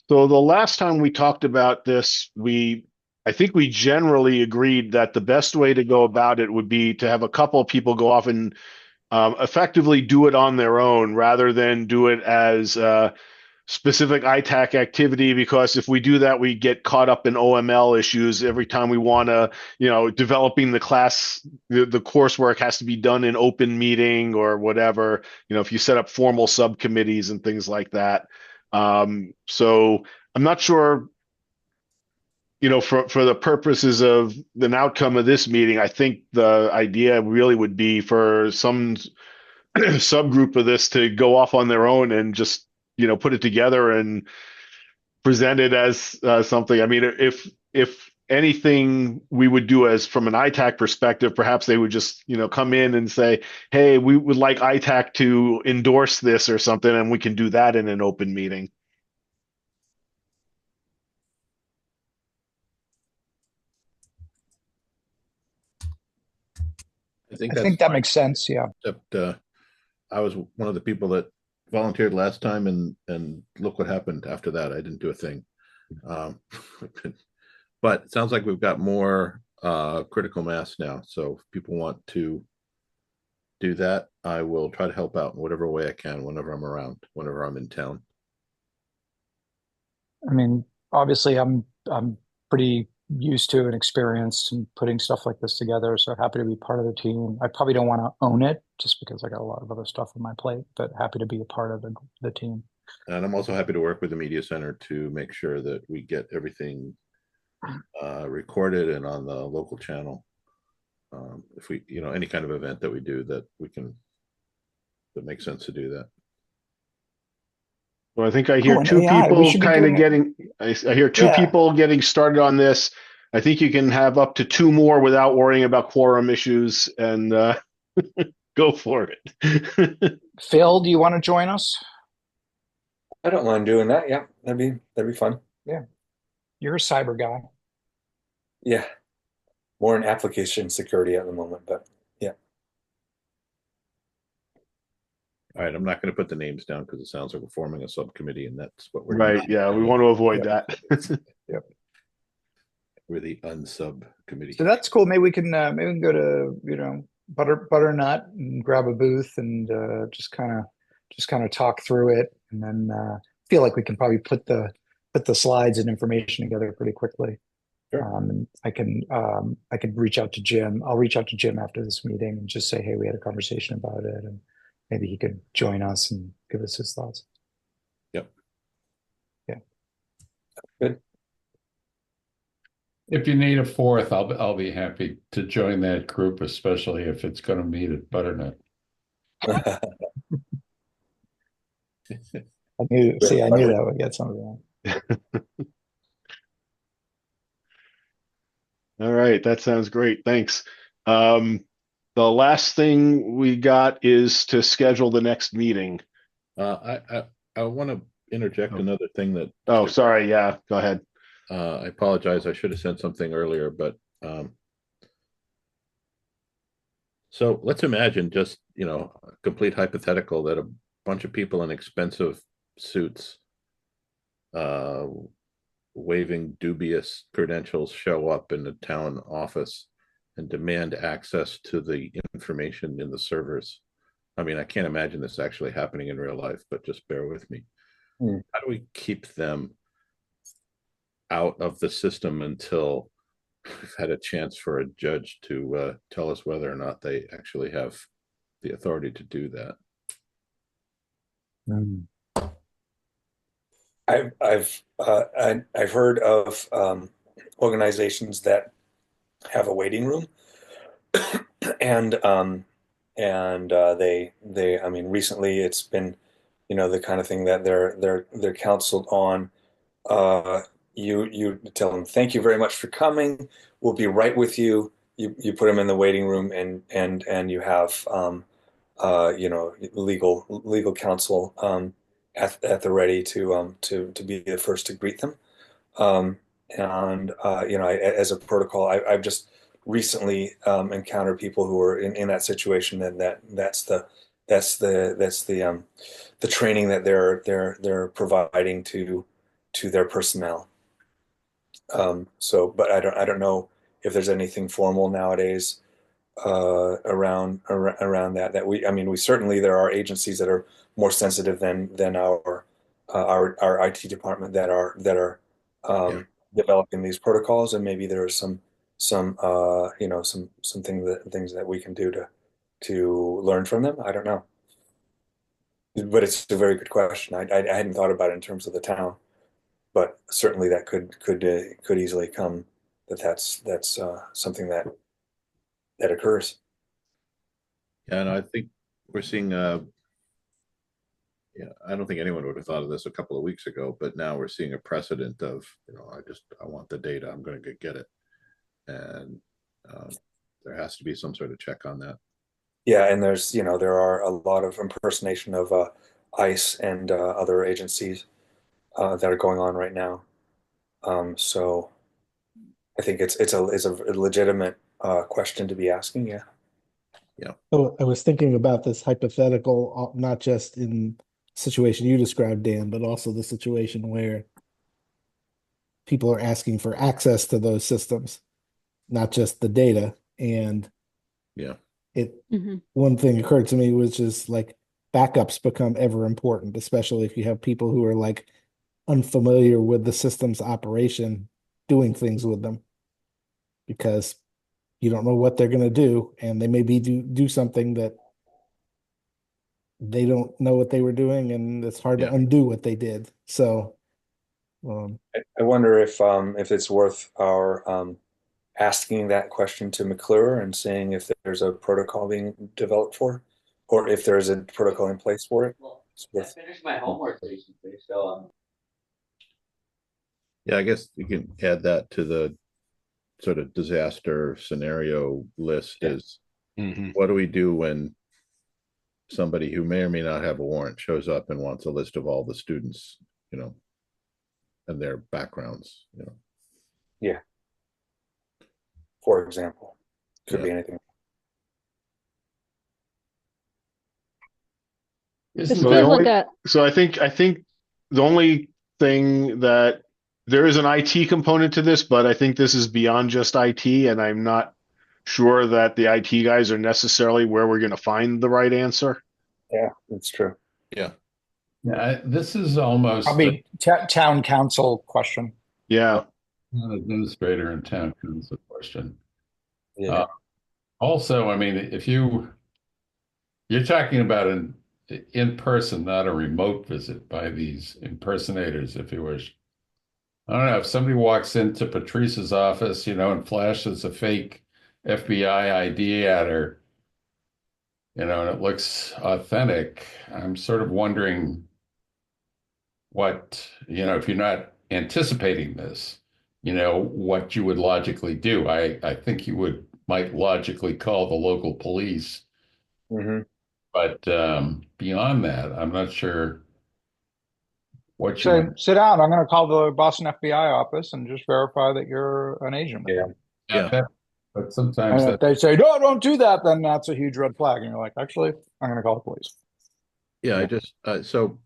so the last time we talked about this, I think we generally agreed that the best way to go about it would be to have a couple of people go off and effectively do it on their own rather than do it as specific ITAC activity, because if we do that, we get caught up in OML issues every time we want to, developing the class, the coursework has to be done in open meeting or whatever, if you set up formal subcommittees and things like that. So I'm not sure, for the purposes of an outcome of this meeting, I think the idea really would be for some subgroup of this to go off on their own and just put it together and present it as something. I mean, if anything we would do as from an ITAC perspective, perhaps they would just come in and say, hey, we would like ITAC to endorse this or something, and we can do that in an open meeting. I think I that's think that fine, makes sense. Yeah. except I was one of the people that volunteered last time, and look what happened after that. I didn't do a thing. But it sounds like we've got more critical mass now. So if people want to do that, I will try to help out in whatever way I can whenever I'm around, whenever I'm in town. I mean, obviously, I'm pretty used to and experienced in putting stuff like this together, so happy to be part of the team. I probably don't want to own it just because I got a lot of other stuff on my plate, but happy to be a part of the team. And I'm also happy to work with the media center to make sure that we get everything recorded and on the local channel. If we, any kind of event that we do that makes sense to do that. Well, I think I hear and two AI, we people should be kind of doing it. getting, I hear two Yeah. people getting started on this. I think you can have up to two more without worrying about quorum issues, and go for it. Phil, do you want to join us? I don't mind doing that. Yeah, that'd be fun. You're a cyber guy. Yeah. more in application security at the moment, but yeah. All right, I'm not going to put the names down because it sounds like we're forming a subcommittee, and that's what we're Right, yeah, we want to avoid Yep. that. We're the unsub committee. So that's cool. Maybe we can go to, you know, Butternut and grab a booth and just kind of talk through it, and then feel like we can probably put the slides and information together pretty quickly. Sure. And I can reach out to Jim. I'll reach out to Jim after this meeting and just say, hey, we had a conversation about it, and maybe he could join us and give us his thoughts. Yep. Yeah. Good. If you need a fourth, I'll be happy to join that group, especially if it's going to meet at Butternut. I knew that would get something. All right, that sounds great. Thanks. The last thing we got is to schedule the next meeting. I want to interject another thing that. Oh, sorry. Yeah, go ahead. I apologize. I should have said something earlier, but so let's imagine just, you know, a complete hypothetical that a bunch of people in expensive suits waving dubious credentials show up in the town office and demand access to the information in the servers. I mean, I can't imagine this actually happening in real life, but just bear with me. How do we keep them out of the system until we've had a chance for a judge to tell us whether or not they actually have the authority to do that? I've heard of organizations that have a waiting room, and they I mean, recently it's been, you know, the kind of thing that they're counseled on. You tell them, thank you very much for coming. We'll be right with you. You put them in the waiting room, and you have you know, legal counsel at the ready to be the first to greet them. And you know, as a protocol, I've just recently encountered people who are in that situation, and that's the training that they're providing to their personnel. So, but I don't know if there's anything formal nowadays around that we, I mean, we certainly, there are agencies that are more sensitive than our IT department that are developing these protocols, and maybe there are some you know, some things that we can do to learn from them. I don't know, but it's a very good question. I hadn't thought about it in terms of the town, but certainly that could easily come, that's something that occurs. Yeah, and I think we're seeing yeah, I don't think anyone would have thought of this a couple of weeks ago, but now we're seeing a precedent of, you know, I want the data, I'm going to get it, and there has to be some sort of check on that. Yeah, and there's, you know, there are a lot of impersonation of ICE and other agencies that are going on right now. So I think it's a legitimate question to be asking. Yeah. Yeah. Oh, I was thinking about this hypothetical, not just in the situation you described, Dan, but also the situation where people are asking for access to those systems, not just the data. And Yeah. One thing occurred to me, which is like backups become ever important, especially if you have people who are like unfamiliar with the system's operation, doing things with them, because you don't know what they're going to do, and they maybe do something that they don't know what they were doing, and it's hard to undo what they did. So I wonder if it's worth our asking that question to McClure and seeing if there's a protocol being developed for, or if there's a protocol in place for it. I finished my homework recently, so Yeah, I guess you can add that to the sort of disaster scenario list. Is what do we do when somebody who may or may not have a warrant shows up and wants a list of all the students, you know, and their backgrounds, you know? Yeah. for example. Could Yeah. be anything. This Isn't So does there, look at, I think the only thing that there is an IT component to this, but I think this is beyond just IT, and I'm not sure that the IT guys are necessarily where we're going to find the right answer. Yeah, that's true. Yeah. yeah, this is almost Probably town council question. Yeah. an administrator and town council question. Yeah. Also, I mean, if you're talking about an in person, not a remote visit by these impersonators, if you wish. I don't know if somebody walks into Patrice's office, and flashes a fake FBI ID at her, and it looks authentic. I'm sort of wondering what, if you're not anticipating this, what you would logically do. I think you might logically call the local police, Hmm. but beyond that, I'm not sure what you Say, would. sit down. I'm going to call the Boston FBI office and just verify that you're an agent. Yeah. Yeah. But sometimes And that if they say, no, don't do that, then that's a huge red flag. And you're like, actually, I'm going to call the police. Yeah, I Yeah. just so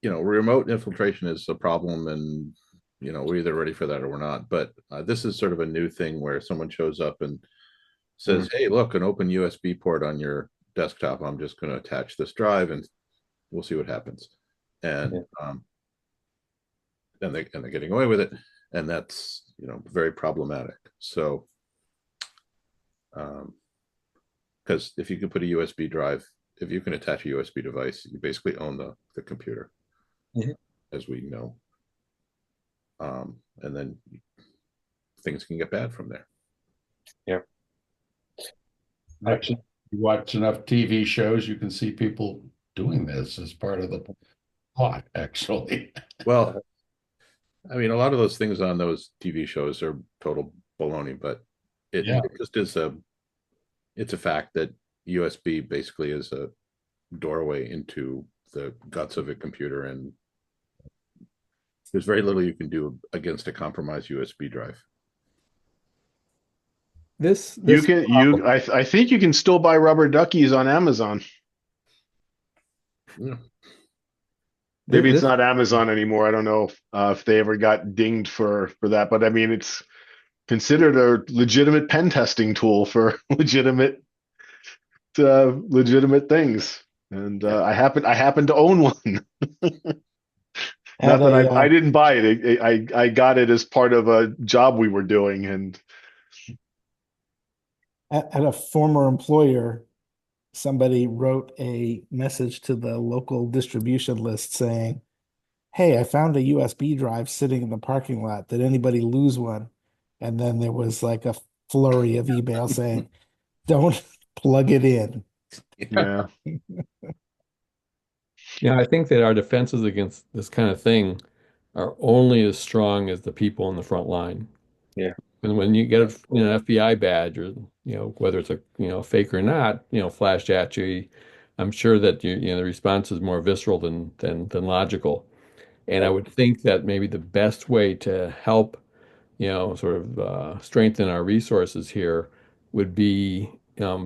remote infiltration is a problem, and we're either ready for that or we're not. But this is sort of a new thing where someone shows up and says, "Hey, look, an open USB port on your desktop. I'm just going to attach this drive, and we'll see what happens." And and they're getting away with it, and that's very problematic. So, because if you can put a USB drive, if you can attach a USB device, you basically own the computer, Mhm. as we know. And then things can get bad from there. Yeah. actually, you watch enough TV shows, you can see people doing this as part of the plot, actually. Well, I mean, a lot of those things on those TV shows are total baloney, but it Yeah. just is it's a fact that USB basically is a doorway into the guts of a computer, and there's very little you can do against a compromised USB drive. You can I think you can still buy rubber duckies on Amazon. Yeah. Maybe it's not Amazon anymore. I don't know if they ever got dinged for that, but I mean it's considered a legitimate pen testing tool for legitimate things. And I happen to own one. Not that I didn't buy it. I got it as part of a job we were doing, and At a former employer, somebody wrote a message to the local distribution list saying, "Hey, I found a USB drive sitting in the parking lot. Did anybody lose one?" And then there was like a flurry of email saying, "Don't plug it in." yeah. Yeah, I think that our defenses against this kind of thing are only as strong as the people on the front line. Yeah. And when you get an FBI badge, or whether it's a fake or not, flashed at you, I'm sure that the response is more visceral than logical. And I would think that maybe the best way to help sort of strengthen our resources here would be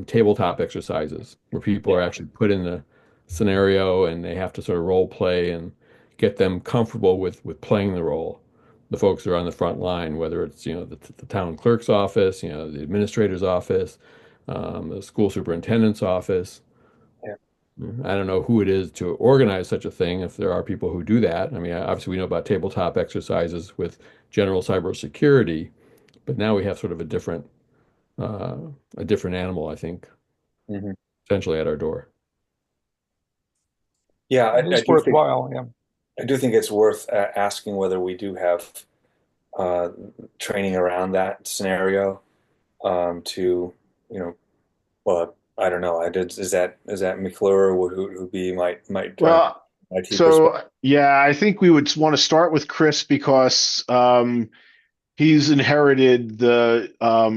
tabletop exercises where people are actually put in the scenario and they have to sort of role play and get them comfortable with playing the role. The folks who are on the front line, whether it's the town clerk's office, the administrator's office, the school superintendent's office. Yeah. I don't know who it is to organize such a thing, if there are people who do that. I mean, obviously we know about tabletop exercises with general cybersecurity, but now we have sort of uh, a different animal, I think, Hmm. potentially at our door. Yeah, I It is do think worthwhile. Yeah. I do think it's worth asking whether we do have uh, training around that scenario to, well, I don't know. Is that McClure who be might Well, IT perspective? so yeah, I think we would want to start with Chris because he's inherited the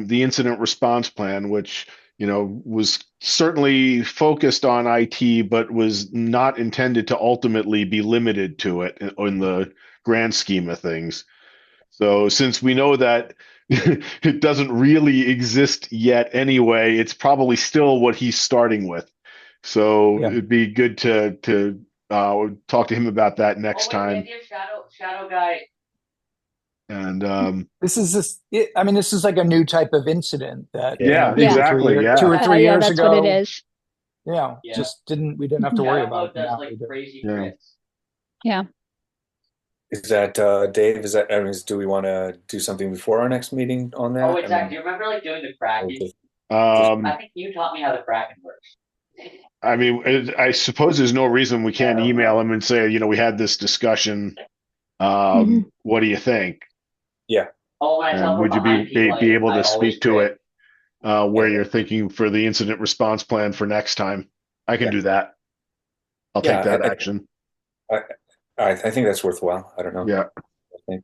incident response plan, which was certainly focused on IT, but was not intended to ultimately be limited to it in the grand scheme of things. So since we know that it doesn't really exist yet anyway. It's probably still what he's starting with. So Yeah. it'd be good to talk to him about that next time. Shadow guy. And This is I mean, this is like a new type of incident that yeah, Yeah. exactly. Yeah. 2 or 3 Yeah, years that's ago. what it is. Yeah, Yeah. just we didn't have to worry about it. Does Now like we do. crazy Yeah. crits. Yeah. Is that Dave? Is that, I mean, do we want to do something before our next meeting on that? Oh, I wait, Zach, mean, do you remember like doing the Kraken? Um, I think you taught me how the Kraken works. I mean, I suppose there's no reason we can't email him and say, we had this discussion. What do you think? yeah, Oh, when I tell And from would you behind be like, able I to always speak to crit. it where Yeah. you're thinking for the incident response plan for next time? I can Yeah. do that. I'll Yeah, take that action. I think that's worthwhile. I don't know. Yeah. I think.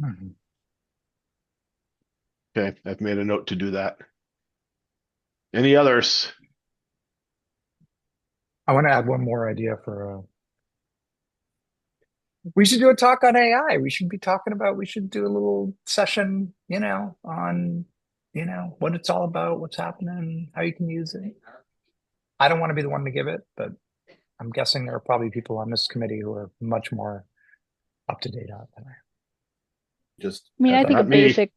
Mhm. Okay. I've made a note to do that. Any others? I want to add one more idea for. We should do a talk on AI. We should be talking about. We should do a little session, on, what it's all about, what's happening, how you can use it. I don't want to be the one to give it, but I'm guessing there are probably people on this committee who are much more up to date on it than I am. Just I mean, I as think a Not me. basic,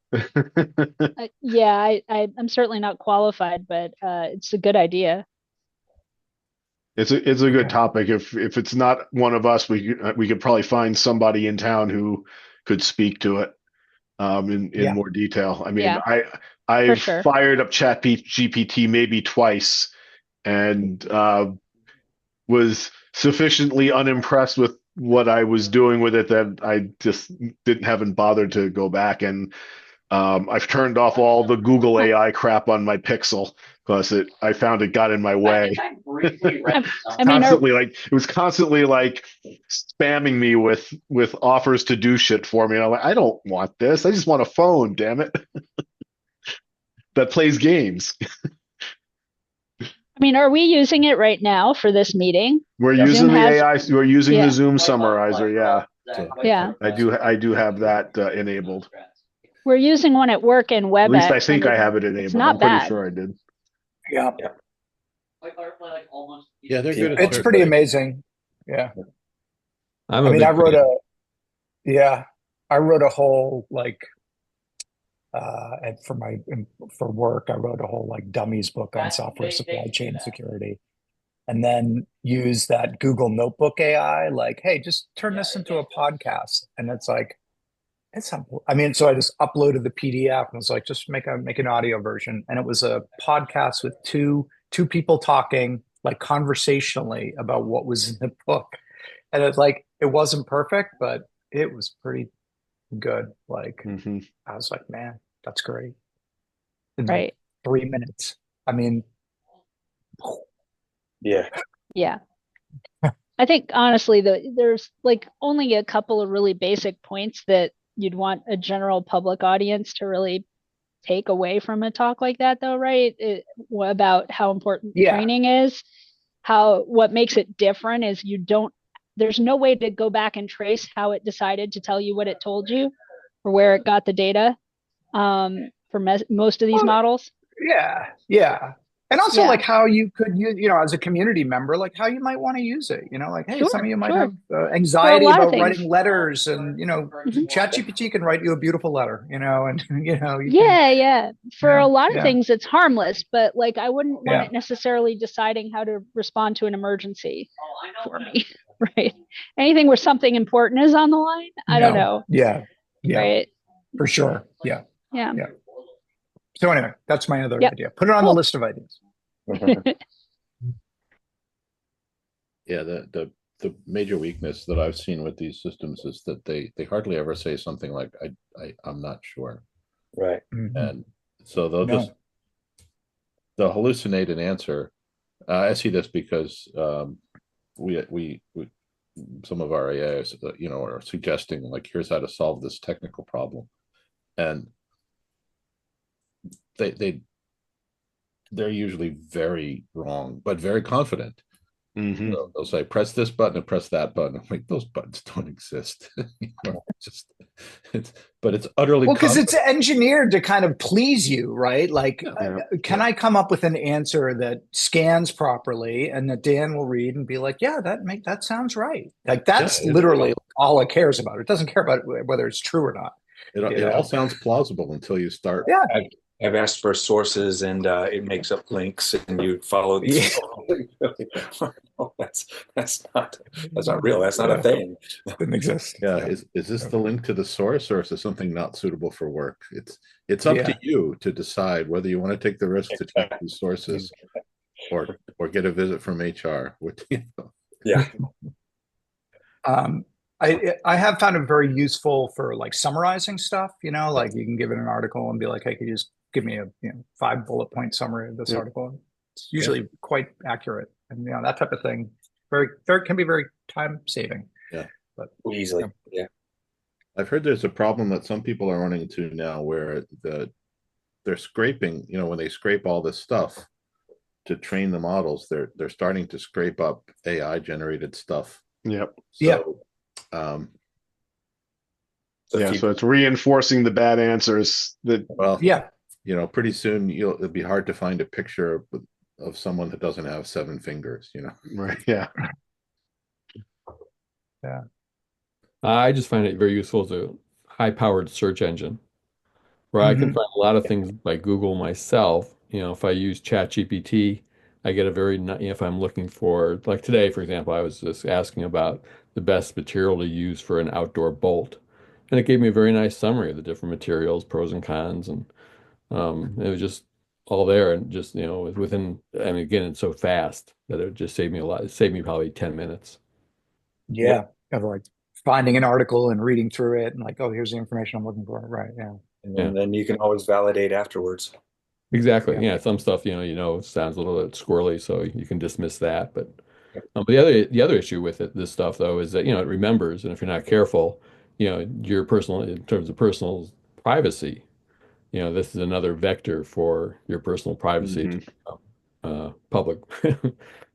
yeah, I'm certainly not qualified, but it's a good idea. It's a good Okay. topic. If it's not one of us, we could probably find somebody in town who could speak to it in Yeah. more detail. I mean, Yeah, I've sure. fired up Chat GPT maybe twice and was sufficiently unimpressed with what I was doing with it that I just haven't bothered to go back. And I've turned off all the Google AI crap on my Pixel because I found it got in my I way. think I briefly read I mean, It was constantly like spamming me with offers to do shit for me. And I'm like, I don't want this. I just want a phone, damn it. That plays games. are we using it right now for this meeting? We're Zoom using the has- AI. We're using Yeah. the Zoom summarizer. Yeah, Yeah. I do have that enabled. We're using one at work in WebEx. At least I think and I have it enabled. not I'm pretty bad. sure I did. Yeah. Yeah, they're good at It's certain pretty things. amazing. Yeah. I'm I a mean, big I wrote fan. I wrote a whole and for work, I wrote a whole dummies book on software supply chain security, and then use that Google Notebook AI. Hey, just turn this into a podcast, and it's I mean, so I just uploaded the PDF and was like, just make an audio version, and it was a podcast with two people talking conversationally about what was in the book, and it's it wasn't perfect, but it was pretty good. Mm-hmm. I was like, man, that's great. In Right. 3 minutes. I mean, Yeah. Yeah. I think honestly, there's only a couple of really basic points that you'd want a general public audience to really take away from a talk like that, though, right? About how important Yeah. training is. What makes it different is there's no way to go back and trace how it decided to tell you what it told you or where it got the data for most of these models. yeah. And also Yeah. how you could use, as a community member, how you might want to use it. Hey, Sure, some of you might sure. have anxiety lot of about things. writing letters, and Mhm. ChatGPT can write you a beautiful letter, and you Yeah. For a lot of yeah. things, it's harmless, but I wouldn't want Yeah. it necessarily deciding how to respond to an emergency for me, right? Anything where something important is on the line, I don't know, Yeah, right? for sure. Yeah. Yeah. So anyway, that's my other Yep. idea. Put it on the Cool. list of ideas. Yeah, the major weakness that I've seen with these systems is that they hardly ever say something like I'm not sure. Right. Mhm. And so they'll No. they'll hallucinate an answer. I see this because we some of our AIs are suggesting here's how to solve this technical problem, and they they're usually very wrong, but very confident. Mhm. They'll say, press this button and press that button. I'm like, those buttons don't exist. Just but it's utterly Well, because it's confident. engineered to kind of please you, right? Like, Yeah. can I come up with an answer that scans properly and that Dan will read and be like, yeah, that sounds right. Like that's literally all it cares about. It doesn't care about whether it's true or not. It all sounds plausible until you start. Yeah. I've asked for sources and it makes up links and you follow these. No, that's not real. That's not a thing. Didn't exist. Yeah, is this the link to the source, or is this something not suitable for work? It's up to you to decide whether you want to take the risk to check these sources or get a visit from HR. Yeah. I have found it very useful for like summarizing stuff, like you can give it an article and be like, hey, could you just give me a 5 bullet point summary of this article? It's usually quite accurate, and that type of thing can be very time saving. Yeah, but easily. Yeah, I've heard there's a problem that some people are running into now where they're scraping, when they scrape all this stuff to train the models, they're starting to scrape up AI generated stuff. Yep. So, so it's reinforcing the bad answers that. Well, pretty soon it'll be hard to find a picture of someone that doesn't have 7 fingers. Right. Yeah. Yeah. I just find it very useful as a high-powered search engine, where I can find a lot of things by Google myself. If I use ChatGPT, I get a very, if I'm looking for, like today, for example, I was just asking about the best material to use for an outdoor bolt. And it gave me a very nice summary of the different materials, pros and cons. And it was just all there. And just, within, again, it's so fast that it just saved me a lot. It saved me probably 10 minutes. Yeah. Of like finding an article and reading through it and like, oh, here's the information I'm looking for. Right. Yeah. And then you can always validate afterwards. Exactly. Yeah. Some stuff, sounds a little bit squirrely, so you can dismiss that. But the other issue with this stuff though is that, it remembers, and if you're not careful, your personal, in terms of personal privacy, this is another vector for your personal privacy to public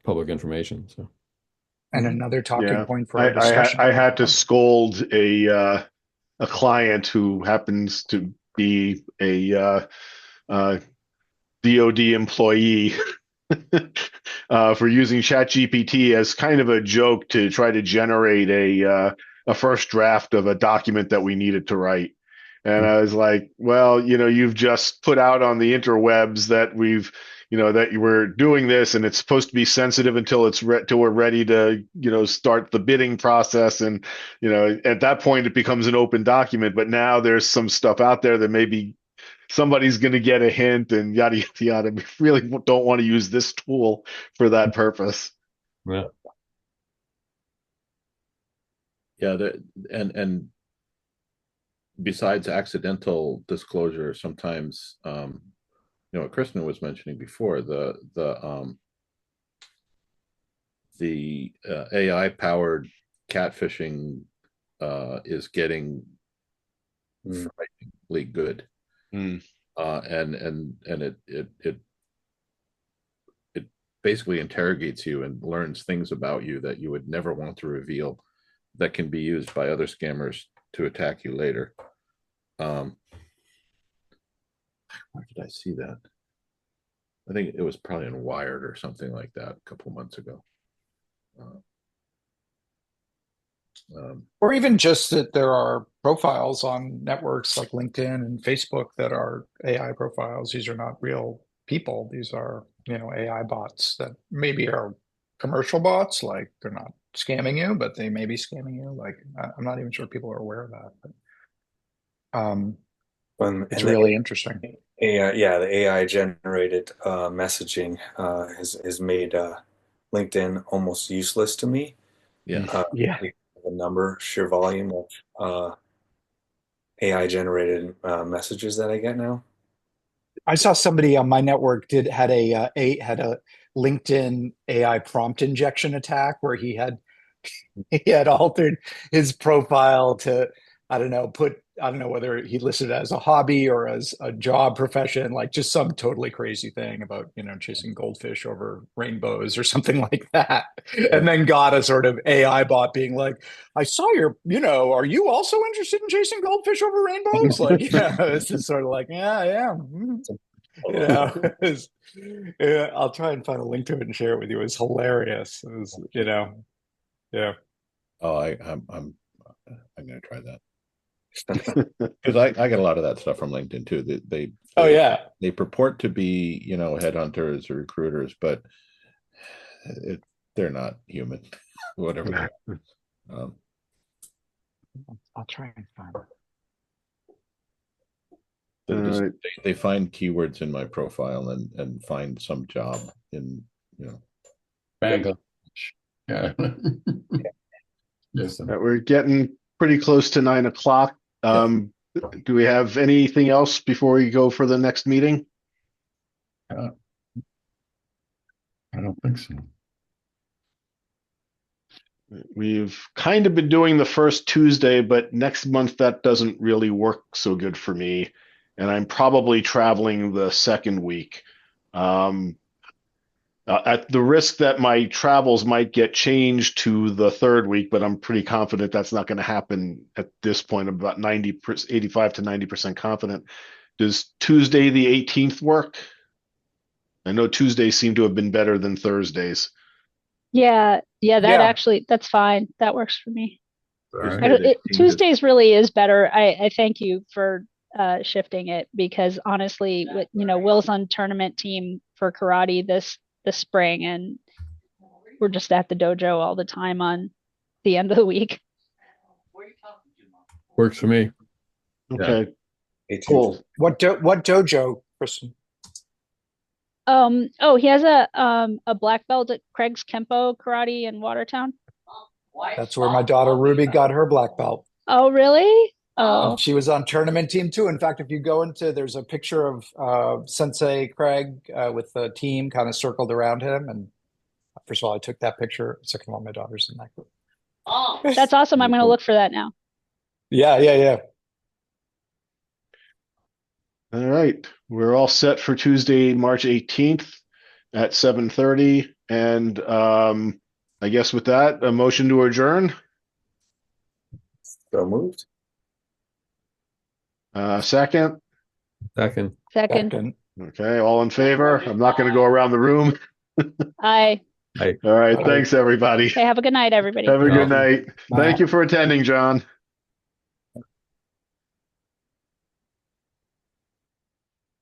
public information. So. And another talking point for our I discussion. I had to scold a client who happens to be a DoD employee for using ChatGPT as kind of a joke to try to generate a first draft of a document that we needed to write. And I was like, well, you've just put out on the interwebs that that you were doing this, and it's supposed to be sensitive until till we're ready to, start the bidding process. And, at that point it becomes an open document, but now there's some stuff out there that maybe somebody's going to get a hint and yada, yada, yada. We really don't want to use this tool for that purpose. Yeah. Yeah. And besides accidental disclosure, sometimes, what Kristen was mentioning before, the AI powered catfishing is getting frighteningly good. And it basically interrogates you and learns things about you that you would never want to reveal, that can be used by other scammers to attack you later. Where did I see that? I think it was probably in Wired or something like that a couple months ago. Or even just that there are profiles on networks like LinkedIn and Facebook that are AI profiles. These are not real people. These are, AI bots that maybe are commercial bots, like they're not scamming you, but they may be scamming you. Like I'm not even sure people are aware of that. But it's really interesting. The AI generated messaging has made LinkedIn almost useless to me. Yeah. The sheer volume of AI generated messages that I get now. I saw somebody on my network had a LinkedIn AI prompt injection attack where he had altered his profile to, I don't know, put I don't know whether he listed it as a hobby or as a job profession, like just some totally crazy thing about, chasing goldfish over rainbows or something like that. And then got a sort of AI bot being like, I saw are you also interested in chasing goldfish over rainbows? Like, it's just sort of like, yeah, I am. Yeah, I'll try and find a link to it and share it with you. It was hilarious. It was, yeah. Oh, I'm gonna try that. Because I get a lot of that stuff from LinkedIn too. They purport to be, headhunters or recruiters, but they're not human. Whatever. I'll try and find it. They find keywords in my profile and find some job in, Bangladesh. Yeah. Yes. We're getting pretty close to 9 o'clock. Do we have anything else before we go for the next meeting? I don't think so. We've kind of been doing the first Tuesday, but next month that doesn't really work so good for me. And I'm probably traveling the second week. At the risk that my travels might get changed to the third week, but I'm pretty confident that's not going to happen at this point. I'm about 85 to 90% confident. Does Tuesday the 18th work? I know Tuesdays seem to have been better than Thursdays. Yeah, that's fine. That works for me. Right. Tuesdays really is better. I thank you for shifting it, because honestly, Will's on tournament team for karate this spring, and we're just at the dojo all the time on the end of the week. Works for me. Okay. Yeah. Cool. What dojo, Kristen? He has a black belt at Craig's Kempo Karate in Watertown. That's where my daughter Ruby got her black belt. Oh, really? Oh, She was on tournament team too. In fact, if you go there's a picture of Sensei Craig with the team kind of circled around him. And first of all, I took that picture. Second of all, my daughter's in that group. Oh, that's awesome. I'm going to look for that now. Yeah. All right. We're all set for Tuesday, March 18th at 7:30. And I guess with that, a motion to adjourn. So moved. Second. Second. Okay. All in favor? I'm not going to go around the room. Aye. All right. Thanks, everybody. Okay, have a good night, everybody. Have a good Welcome. night. Thank you for attending, John.